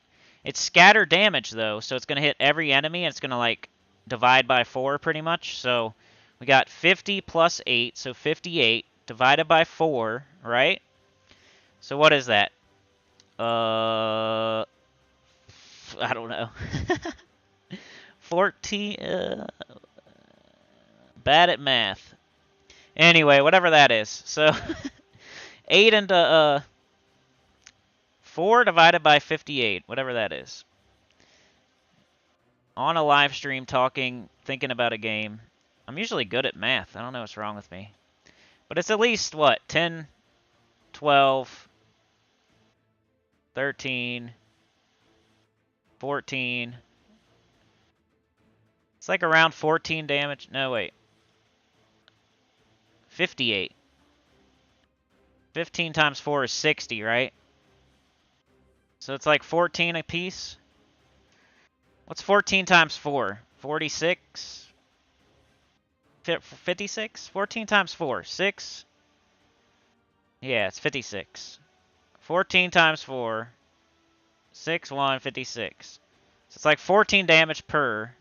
It's scatter damage though, so it's gonna hit every enemy and it's gonna like divide by 4 pretty much. So we got 50 plus 8, so 58 divided by 4, right? So what is that? I don't know. 14. Bad at math. Anyway, whatever that is. So 8 into 4 divided by 58, whatever that is. On a live stream talking, thinking about a game. I'm usually good at math. I don't know what's wrong with me. But it's at least, what, 10, 12, 13, 14. It's like around 14 damage. No, wait. 58. 15 times 4 is 60, right? So it's like 14 apiece. What's 14 times 4? 46? 56? 14 times 4. 6? Yeah, it's 56. 14 times 4. 6, 1, 56. So it's like 14 damage per.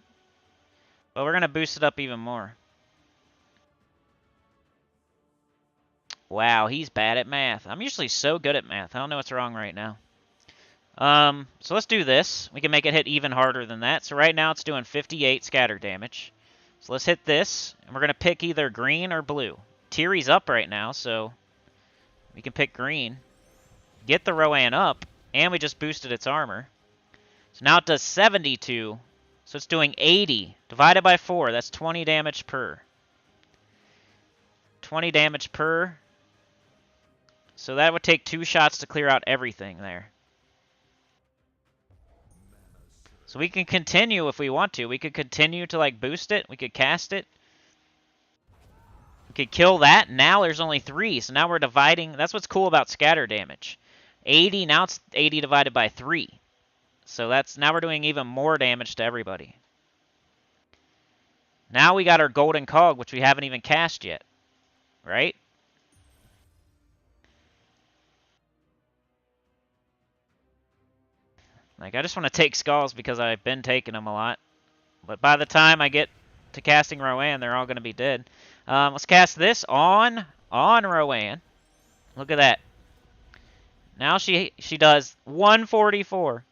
But we're going to boost it up even more. Wow, he's bad at math. I'm usually so good at math. I don't know what's wrong right now. So let's do this. We can make it hit even harder than that. So right now it's doing 58 scatter damage. So let's hit this, and we're going to pick either green or blue. Tiri's up right now, so we can pick green. Get the Rowanne up, and we just boosted its armor. So now it does 72, so it's doing 80. Divided by 4, that's 20 damage per. 20 damage per. So that would take 2 shots to clear out everything there. So we can continue if we want to. We could continue to like boost it. We could cast it. We could kill that. Now there's only 3. So now we're dividing. That's what's cool about scatter damage. 80, now it's 80 divided by 3. So that's now we're doing even more damage to everybody. Now we got our golden cog, which we haven't even cast yet. Right? Like, I just want to take skulls because I've been taking them a lot. But by the time I get to casting Rowanne, they're all going to be dead. Let's cast this on Rowanne. Look at that. Now she does 144.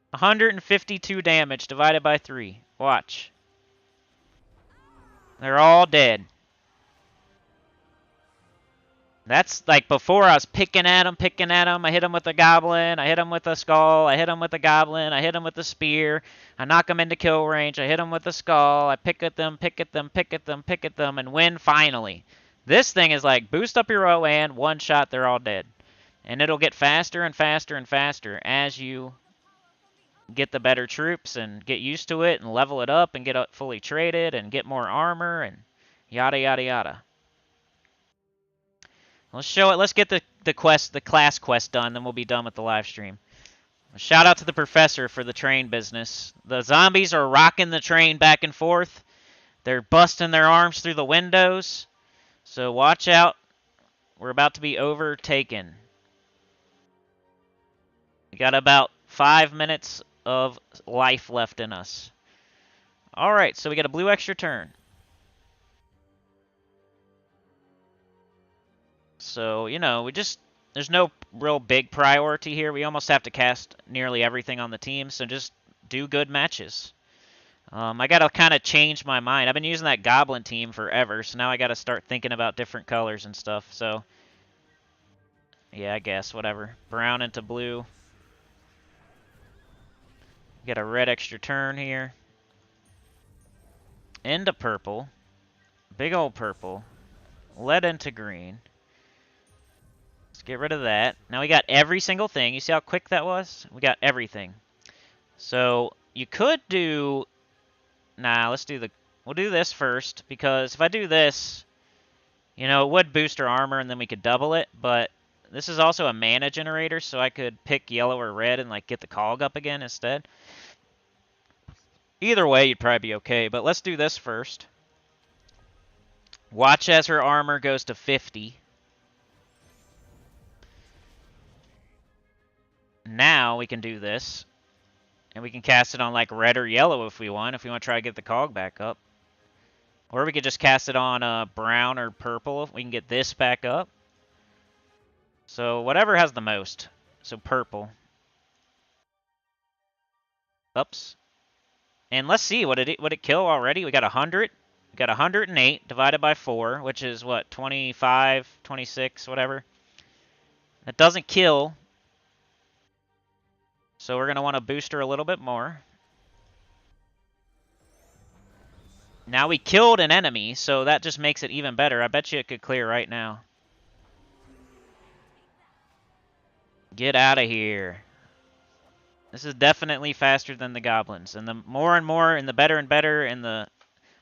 152 damage divided by 3. Watch. They're all dead. That's like before I was picking at them. I hit them with a goblin. I hit them with a skull. I hit them with a goblin. I hit them with a spear. I knock them into kill range. I hit them with a skull. I pick at them, and win finally. This thing is like boost up your Rowanne, one shot, they're all dead. And it'll get faster and faster and faster as you get the better troops and get used to it and level it up and get it fully traded and get more armor and yada, yada, yada. Let's show it. Let's get the class quest done, then we'll be done with the live stream. Shout out to the professor for the train business. The zombies are rocking the train back and forth. They're busting their arms through the windows. So watch out. We're about to be overtaken. We got about 5 minutes of life left in us. Alright, so we got a blue extra turn. So, you know, there's no real big priority here. We almost have to cast nearly everything on the team, so just do good matches. I got to kind of change my mind. I've been using that Goblin team forever, so now I got to start thinking about different colors and stuff. So, yeah, I guess, whatever. Brown into blue. Get a red extra turn here. Into purple. Big old purple. Lead into green. Let's get rid of that. Now we got every single thing. You see how quick that was? We got everything. So you could do... Nah, we'll do this first, because if I do this, you know, it would boost our armor and then we could double it, but this is also a mana generator, so I could pick yellow or red and like get the cog up again instead. Either way, you'd probably be okay, but let's do this first. Watch as her armor goes to 50. Now we can do this. And we can cast it on like red or yellow if we want to try to get the cog back up. Or we could just cast it on brown or purple. We can get this back up. So whatever has the most. So purple. Oops. And let's see, would it kill already? We got 100. We got 108 divided by 4, which is what, 25, 26, whatever. That doesn't kill. So we're going to want to boost her a little bit more. Now we killed an enemy, so that just makes it even better. I bet you it could clear right now. Get out of here. This is definitely faster than the goblins. And the more and more, and the better and better, and the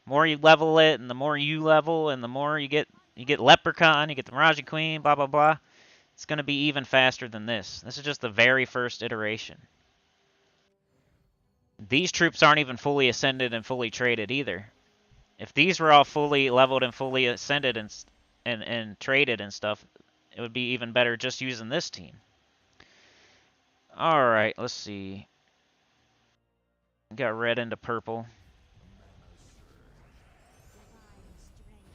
more you level it, and the more you level, and the more you get Leprechaun, you get the Mirage Queen, blah, blah, blah. It's going to be even faster than this. This is just the very first iteration. These troops aren't even fully ascended and fully traded either. If these were all fully leveled and fully ascended and traded and stuff, it would be even better just using this team. Alright, let's see. Got red into purple.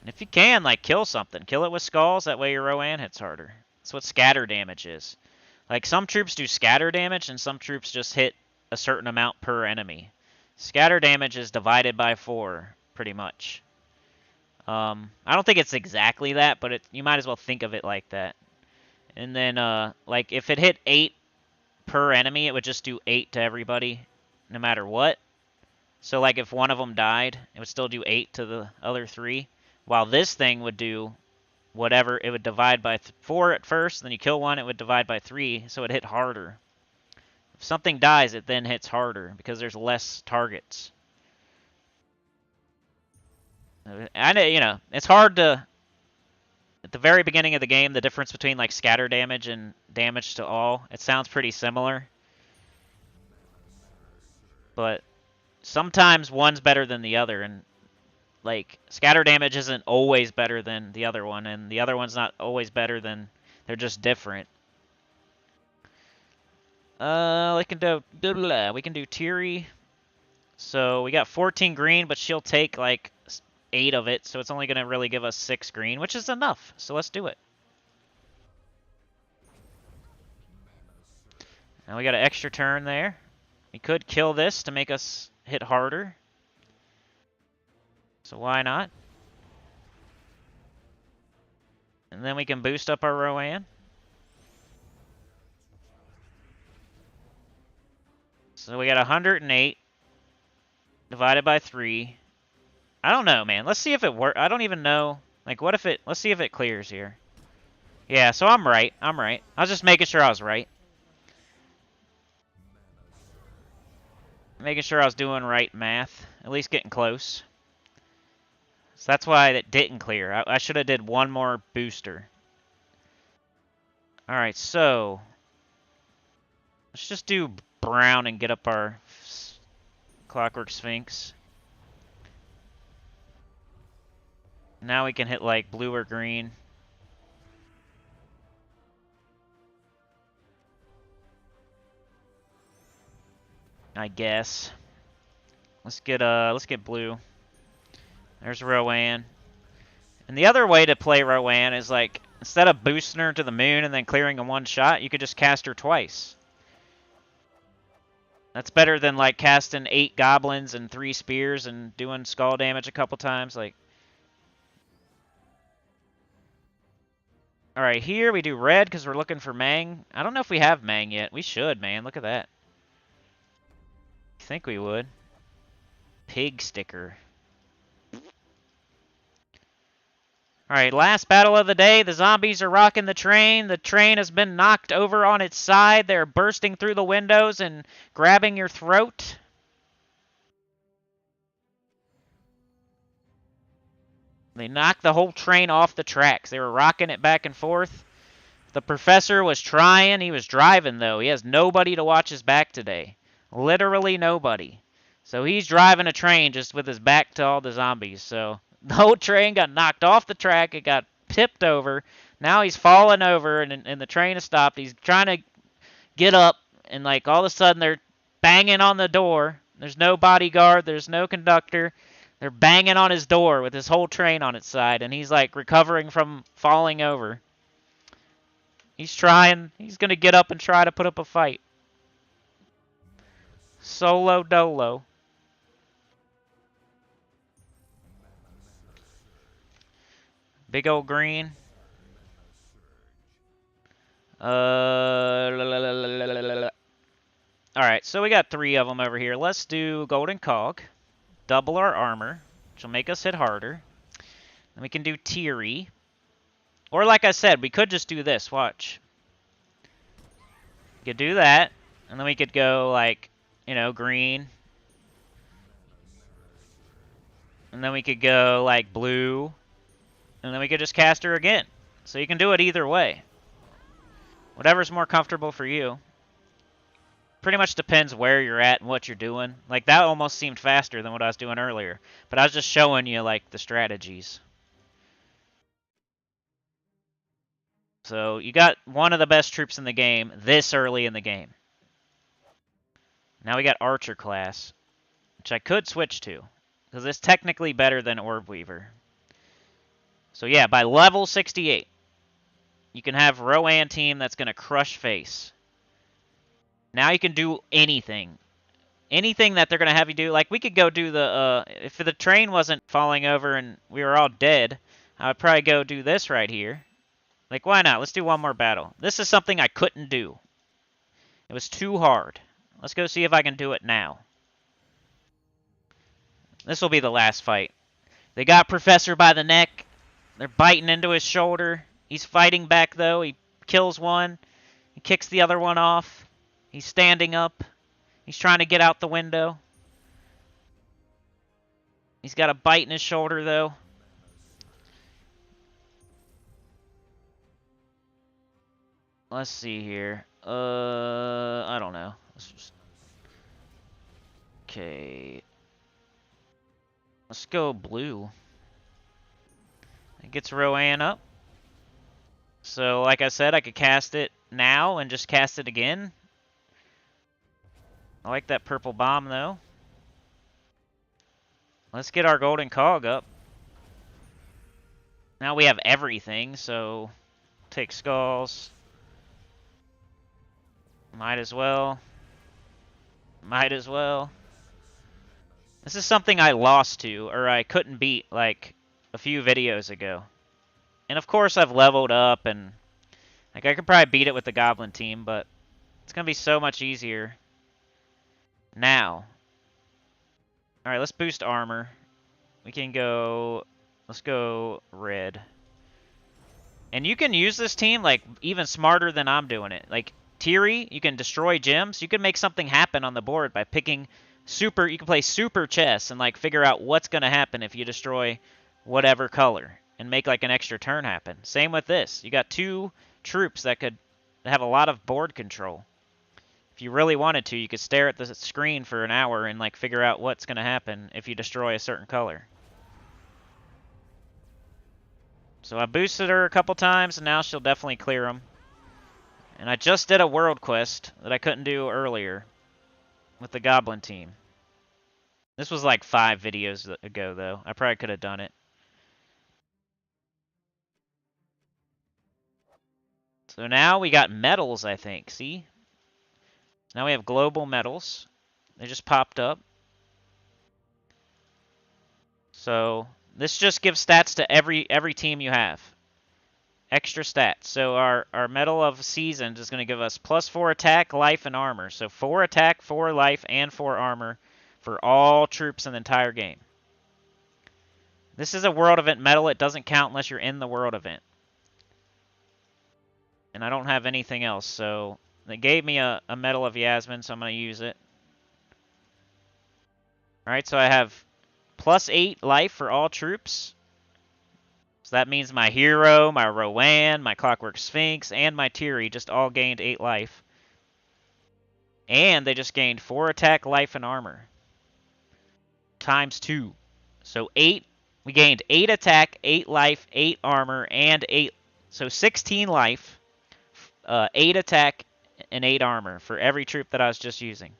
And if you can, like, kill something. Kill it with skulls, that way your Rowanne hits harder. That's what scatter damage is. Like, some troops do scatter damage, and some troops just hit a certain amount per enemy. Scatter damage is divided by 4, pretty much. I don't think it's exactly that, but you might as well think of it like that. And then, like, if it hit 8 per enemy, it would just do 8 to everybody, no matter what. So, like, if one of them died, it would still do 8 to the other 3. While this thing would do whatever, it would divide by 4 at first, then you kill one, it would divide by 3, so it hit harder. If something dies, it then hits harder, because there's less targets. I know, you know, it's hard to... At the very beginning of the game, the difference between, like, scatter damage and damage to all, it sounds pretty similar. But sometimes one's better than the other, and, like, scatter damage isn't always better than the other one, and the other one's not always better than... They're just different. We can do Tiri. So we got 14 green, but she'll take, like, 8 of it, so it's only going to really give us 6 green, which is enough. So let's do it. Now we got an extra turn there. We could kill this to make us hit harder. So why not? And then we can boost up our Rowanne. So we got 108 divided by 3. I don't know, man. Let's see if it works. I don't even know. Like, what if it... Let's see if it clears here. Yeah, so I'm right. I'm right. I was just making sure I was right. Making sure I was doing right math. At least getting close. So that's why it didn't clear. I should have did one more booster. Alright, so... Let's just do brown and get up our Clockwork Sphinx. Now we can hit, like, blue or green. I guess. Let's get blue. There's Rowanne. And the other way to play Rowanne is, like, Instead of boosting her to the moon and then clearing in one shot, you could just cast her twice. That's better than like casting 8 goblins and 3 spears and doing skull damage a couple times. Like, all right, here we do red because we're looking for Mang. I don't know if we have Mang yet. We should, man. Look at that. I think we would. Pig sticker. All right, last battle of the day. The zombies are rocking the train. The train has been knocked over on its side. They're bursting through the windows and grabbing your throat. They knocked the whole train off the tracks. They were rocking it back and forth. The professor was trying. He was driving, though. He has nobody to watch his back today. Literally nobody. So he's driving a train just with his back to all the zombies. So the whole train got knocked off the track. It got tipped over. Now he's fallen over, and the train has stopped. He's trying to get up, and like all of a sudden they're banging on the door. There's no bodyguard. There's no conductor. They're banging on his door with his whole train on its side, and he's like recovering from falling over. He's trying. He's going to get up and try to put up a fight. Solo dolo. Big old green. Alright, so we got 3 of them over here. Let's do golden cog. Double our armor, which will make us hit harder. Then we can do Teary. Or like I said, we could just do this. Watch. We could do that. And then we could go like, you know, green. And then we could go like blue. And then we could just cast her again. So you can do it either way. Whatever's more comfortable for you. Pretty much depends where you're at and what you're doing. Like, that almost seemed faster than what I was doing earlier. But I was just showing you, like, the strategies. So, you got one of the best troops in the game this early in the game. Now we got Archer class, which I could switch to. Because it's technically better than Orb Weaver. So, yeah, by level 68, you can have Rowanne team that's going to crush face. Now you can do anything. Anything that they're going to have you do. Like, we could go do the, if the train wasn't falling over and we were all dead, I would probably go do this right here. Like, why not? Let's do one more battle. This is something I couldn't do. It was too hard. Let's go see if I can do it now. This will be the last fight. They got Professor by the neck. They're biting into his shoulder. He's fighting back, though. He kills one. He kicks the other one off. He's standing up. He's trying to get out the window. He's got a bite in his shoulder, though. Let's see here. I don't know. Okay. Let's go blue. It gets Rowanne up. So, like I said, I could cast it now and just cast it again. I like that purple bomb, though. Let's get our golden cog up. Now we have everything, so take skulls. Might as well. Might as well. This is something I lost to, or I couldn't beat, like, a few videos ago. And of course I've leveled up, and like I could probably beat it with the Goblin team, but it's going to be so much easier now. Alright, let's boost armor. We can go... Let's go red. And you can use this team, like, even smarter than I'm doing it. Like, Teary, you can destroy gems. You can make something happen on the board by picking super... You can play super chess and, like, figure out what's going to happen if you destroy whatever color. And make, like, an extra turn happen. Same with this. You got 2 troops that could have a lot of board control. If you really wanted to, you could stare at the screen for an hour and, like, figure out what's going to happen if you destroy a certain color. So I boosted her a couple times, and now she'll definitely clear them. And I just did a world quest that I couldn't do earlier with the Goblin team. This was like 5 videos ago, though. I probably could have done it. So now we got medals, I think. See? Now we have global medals. They just popped up. So this just gives stats to every team you have. Extra stats. So our medal of seasons is going to give us +4 attack, life, and armor. So 4 attack, 4 life, and 4 armor for all troops in the entire game. This is a world event medal. It doesn't count unless you're in the world event. And I don't have anything else, so they gave me a medal of Yasmin, so I'm going to use it. Alright, so I have +8 life for all troops. So that means my hero, my Rowanne, my Clockwork Sphinx, and my Tiri just all gained 8 life. And they just gained 4 attack, life, and armor. Times 2. So 8. We gained 8 attack, 8 life, 8 armor, and 8. So 16 life, 8 attack, and 8 armor for every troop that I was just using.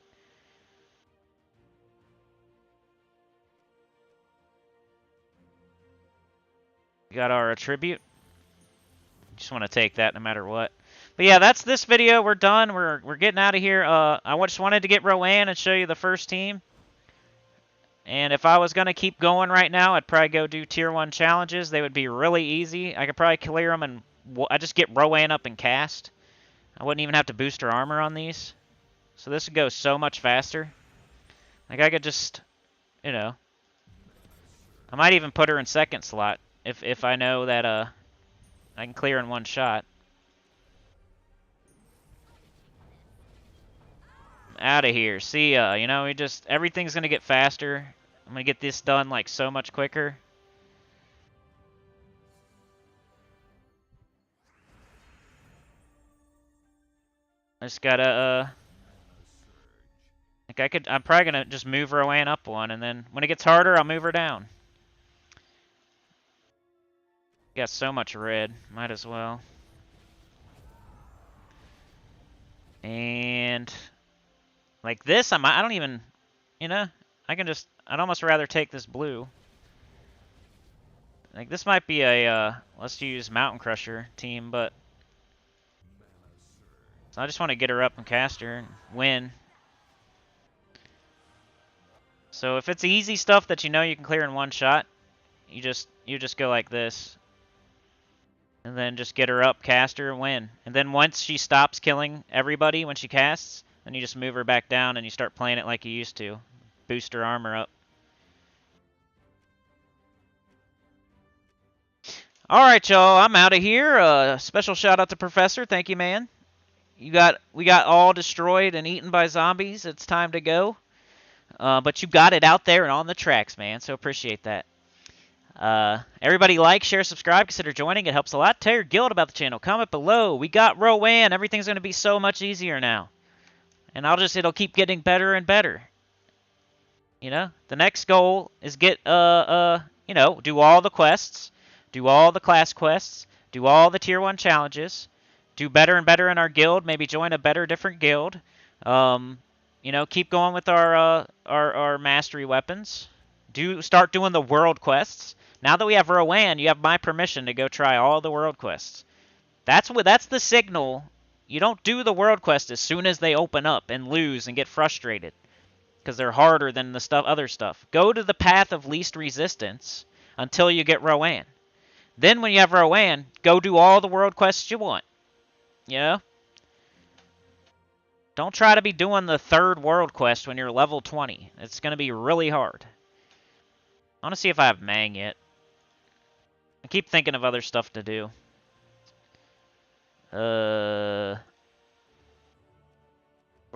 We got our attribute. Just want to take that no matter what. But yeah, that's this video. We're done. We're getting out of here. I just wanted to get Rowanne and show you the first team. And if I was going to keep going right now, I'd probably go do Tier 1 challenges. They would be really easy. I could probably clear them, and I just get Rowanne up and cast. I wouldn't even have to boost her armor on these. So this would go so much faster. Like, I could just, you know. I might even put her in second slot if I know that I can clear in one shot. Out of here. See ya. You know, everything's going to get faster. I'm going to get this done, like, so much quicker. I just gotta, like, I'm probably going to just move Rowanne up one, and then when it gets harder, I'll move her down. Got so much red. Might as well. And like this, I don't even, you know, I'd almost rather take this blue. Like, this might be a, let's use Mountain Crusher team, but so I just want to get her up and cast her and win. So if it's easy stuff that you know you can clear in one shot, you just go like this. And then just get her up, cast her, and win. And then once she stops killing everybody when she casts, then you just move her back down and you start playing it like you used to. Boost her armor up. Alright, y'all. I'm out of here. Special shout out to Professor. Thank you, man. We got all destroyed and eaten by zombies. It's time to go. But you got it out there and on the tracks, man. So appreciate that. Everybody like, share, subscribe, consider joining. It helps a lot. Tell your guild about the channel. Comment below. We got Rowanne. Everything's going to be so much easier now. And it'll keep getting better and better. You know, the next goal is get, you know, do all the quests, do all the class quests, do all the tier 1 challenges, do better and better in our guild, maybe join a better, different guild. You know, keep going with our mastery weapons. Start doing the world quests. Now that we have Rowanne, you have my permission to go try all the world quests. That's the signal. You don't do the world quest as soon as they open up and lose and get frustrated because they're harder than the other stuff. Go to the path of least resistance until you get Rowanne. Then when you have Rowanne, go do all the world quests you want. You know? Don't try to be doing the 3rd world quest when you're level 20. It's going to be really hard. I want to see if I have Mang yet. I keep thinking of other stuff to do. What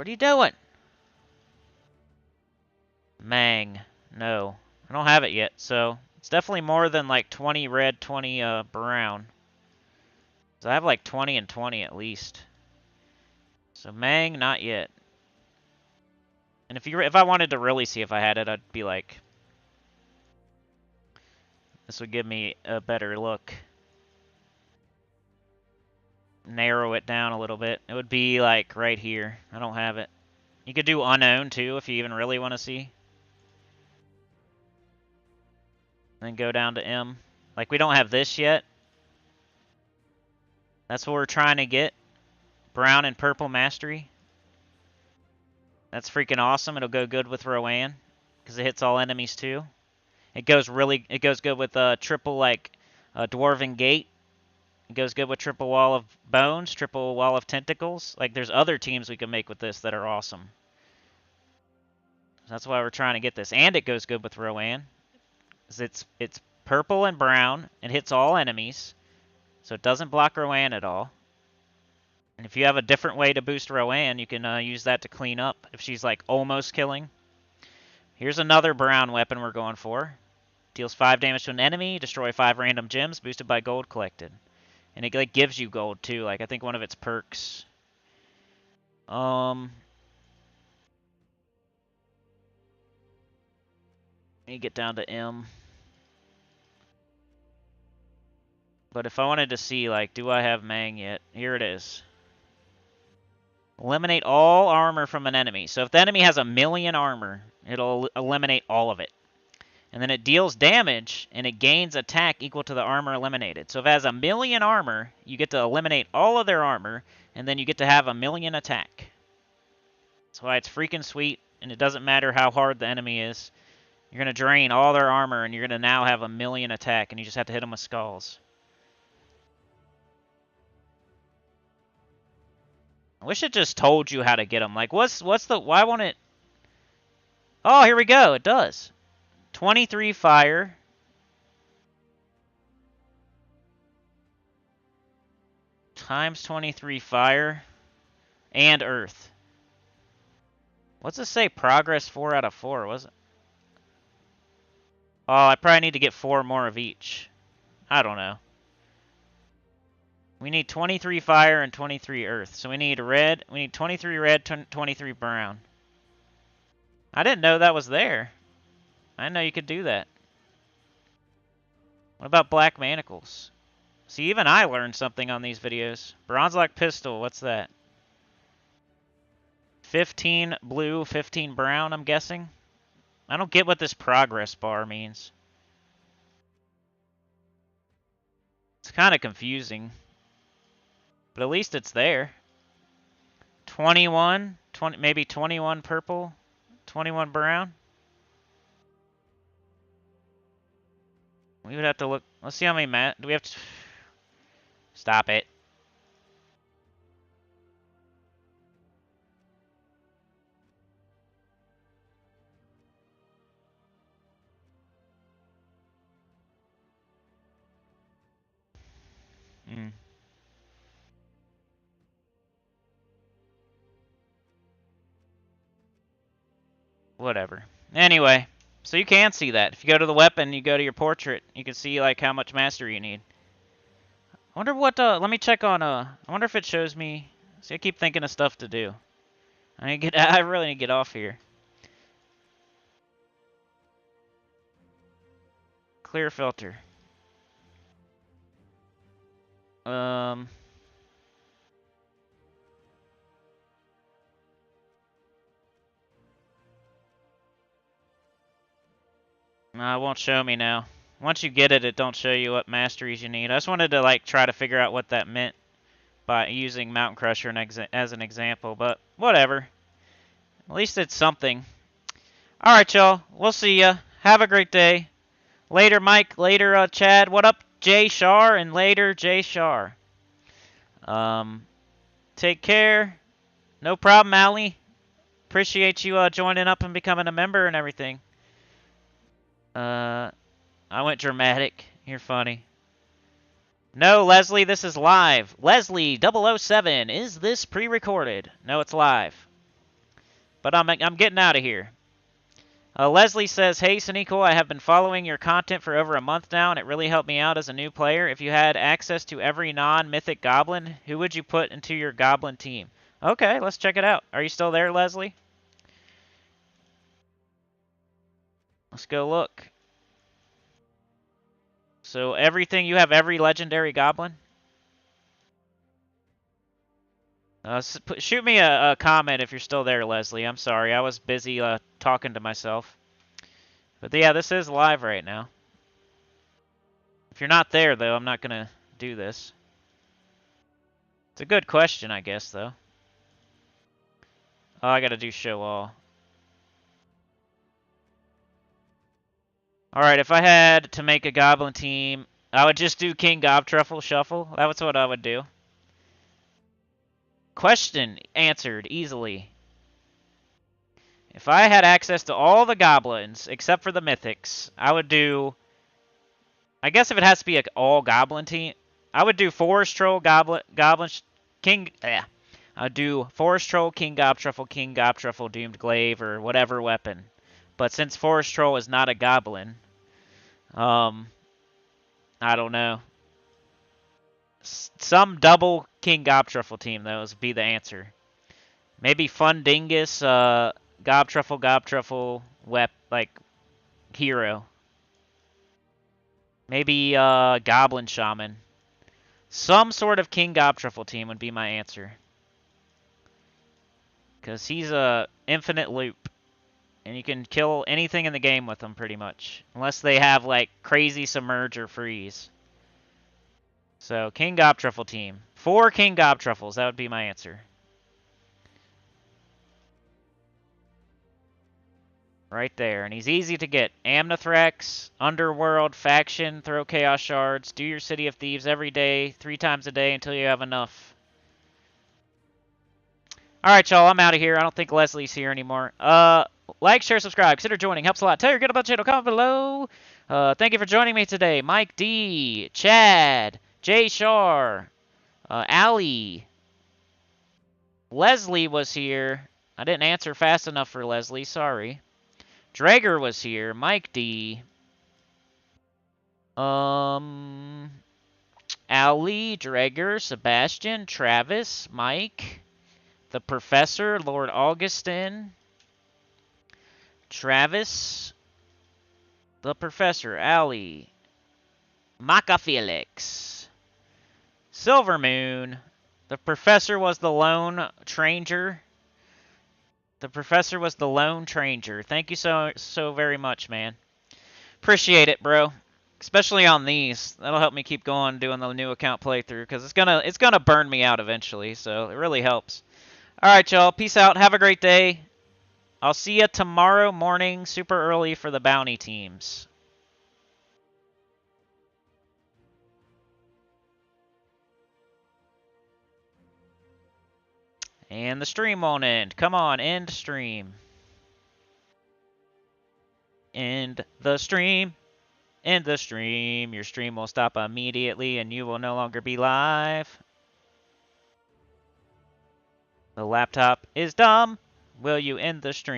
are you doing? Mang. No. I don't have it yet, so it's definitely more than like 20 red, 20 brown. So I have like 20 and 20 at least. So Mang, not yet. And if I wanted to really see if I had it, I'd be like, this would give me a better look. Narrow it down a little bit. It would be like right here. I don't have it. You could do unknown too if you even really want to see. Then go down to M. Like, we don't have this yet. That's what we're trying to get. Brown and purple mastery. That's freaking awesome. It'll go good with Rowanne because it hits all enemies too. It goes good with triple like Dwarven Gate. It goes good with triple Wall of Bones, triple Wall of Tentacles. Like there's other teams we can make with this that are awesome. So that's why we're trying to get this, and it goes good with Rowanne. It's purple and brown. It hits all enemies, so it doesn't block Rowanne at all. And if you have a different way to boost Rowanne, you can use that to clean up if she's like almost killing. Here's another brown weapon we're going for. Deals 5 damage to an enemy, destroy 5 random gems, boosted by gold collected. And it like gives you gold too, like I think one of its perks. Let me get down to M. But if I wanted to see like, do I have Mang yet? Here it is. Eliminate all armor from an enemy. So if the enemy has 1,000,000 armor, it'll eliminate all of it. And then it deals damage, and it gains attack equal to the armor eliminated. So if it has 1,000,000 armor, you get to eliminate all of their armor, and then you get to have 1,000,000 attack. That's why it's freaking sweet, and it doesn't matter how hard the enemy is. You're going to drain all their armor, and you're going to now have 1,000,000 attack, and you just have to hit them with skulls. I wish it just told you how to get them. Like, why won't it? Oh, here we go. It does. 23 fire. Times 23 fire. And earth. What's it say? Progress 4 out of 4, was it? Oh, I probably need to get 4 more of each. I don't know. We need 23 fire and 23 earth. So we need red. We need 23 red, 23 brown. I didn't know that was there. I didn't know you could do that. What about black manacles? See, even I learned something on these videos. Bronze-lock pistol, what's that? 15 blue, 15 brown, I'm guessing. I don't get what this progress bar means. It's kind of confusing. But at least it's there. 21, maybe 21 purple, 21 brown. We would have to look. Let's see how many do we have to. Stop it. Whatever. Anyway, so you can see that. If you go to the weapon, you go to your portrait, you can see like how much mastery you need. I wonder what, let me check on, I wonder if it shows me. See, I keep thinking of stuff to do. I really need to get off here. Clear filter. No, it won't show me now. Once you get it, it don't show you what masteries you need. I just wanted to like try to figure out what that meant by using Mountain Crusher as an example, but whatever. At least it's something. All right, y'all. We'll see ya. Have a great day. Later, Mike. Later, Chad. What up, Jay Shar? And later, Jay Shar. Take care. No problem, Allie. Appreciate you joining up and becoming a member and everything. I went dramatic. You're funny. No, Leslie, this is live. Leslie 007, is this pre-recorded? No, it's live. But I'm getting out of here. Leslie says, hey, Sneeko, I have been following your content for over a month now, and it really helped me out as a new player. If you had access to every non-mythic goblin, who would you put into your goblin team? Okay, let's check it out. Are you still there, Leslie? Let's go look. So everything, you have every legendary goblin? Shoot me a comment if you're still there, Leslie. I'm sorry, I was busy talking to myself. But yeah, this is live right now. If you're not there, though, I'm not going to do this. It's a good question, I guess, though. Oh, I gotta do show all. Alright, if I had to make a Goblin team, I would just do King Gobtruffle Shuffle. That's what I would do. Question answered easily. If I had access to all the Goblins, except for the Mythics, I would do... I guess if it has to be an all-Goblin team, I would do Forest Troll, Goblin, King... Yeah. I'd do Forest Troll, King Gobtruffle, Doomed Glaive, or whatever weapon. But since Forest Troll is not a Goblin, I don't know. Some double King Gobtruffle team, though, would be the answer. Maybe Fundingus, Gobtruffle, like, hero. Maybe Goblin Shaman. Some sort of King Gobtruffle team would be my answer. Because he's a infinite loop. And you can kill anything in the game with him, pretty much. Unless they have, like, crazy Submerge or Freeze. So, King Gobtruffle team. 4 King Gobtruffles, that would be my answer. Right there. And he's easy to get. Amnithrax, Underworld, Faction, throw Chaos Shards, do your City of Thieves every day, 3 times a day until you have enough. Alright, y'all, I'm out of here. I don't think Leslie's here anymore. Like, share, subscribe. Consider joining. Helps a lot. Tell your good about the channel. Comment below. Thank you for joining me today. Mike D, Chad, Jay Shar, Allie. Leslie was here. I didn't answer fast enough for Leslie. Sorry. Drager was here. Mike D. Ali, Drager, Sebastian, Travis, Mike, the Professor, Lord Augustin, Travis, the Professor, Ali, Maca Felix, Silver Moon. The Professor was the lone tranger. The Professor was the lone tranger. Thank you so very much, man. Appreciate it, bro. Especially on these. That'll help me keep going doing the new account playthrough because it's gonna burn me out eventually, so it really helps. Alright, y'all. Peace out. Have a great day. I'll see you tomorrow morning super early for the bounty teams. And the stream won't end. Come on, end stream. End the stream. End the stream. Your stream will stop immediately and you will no longer be live. The laptop is dumb. Will you end the stream?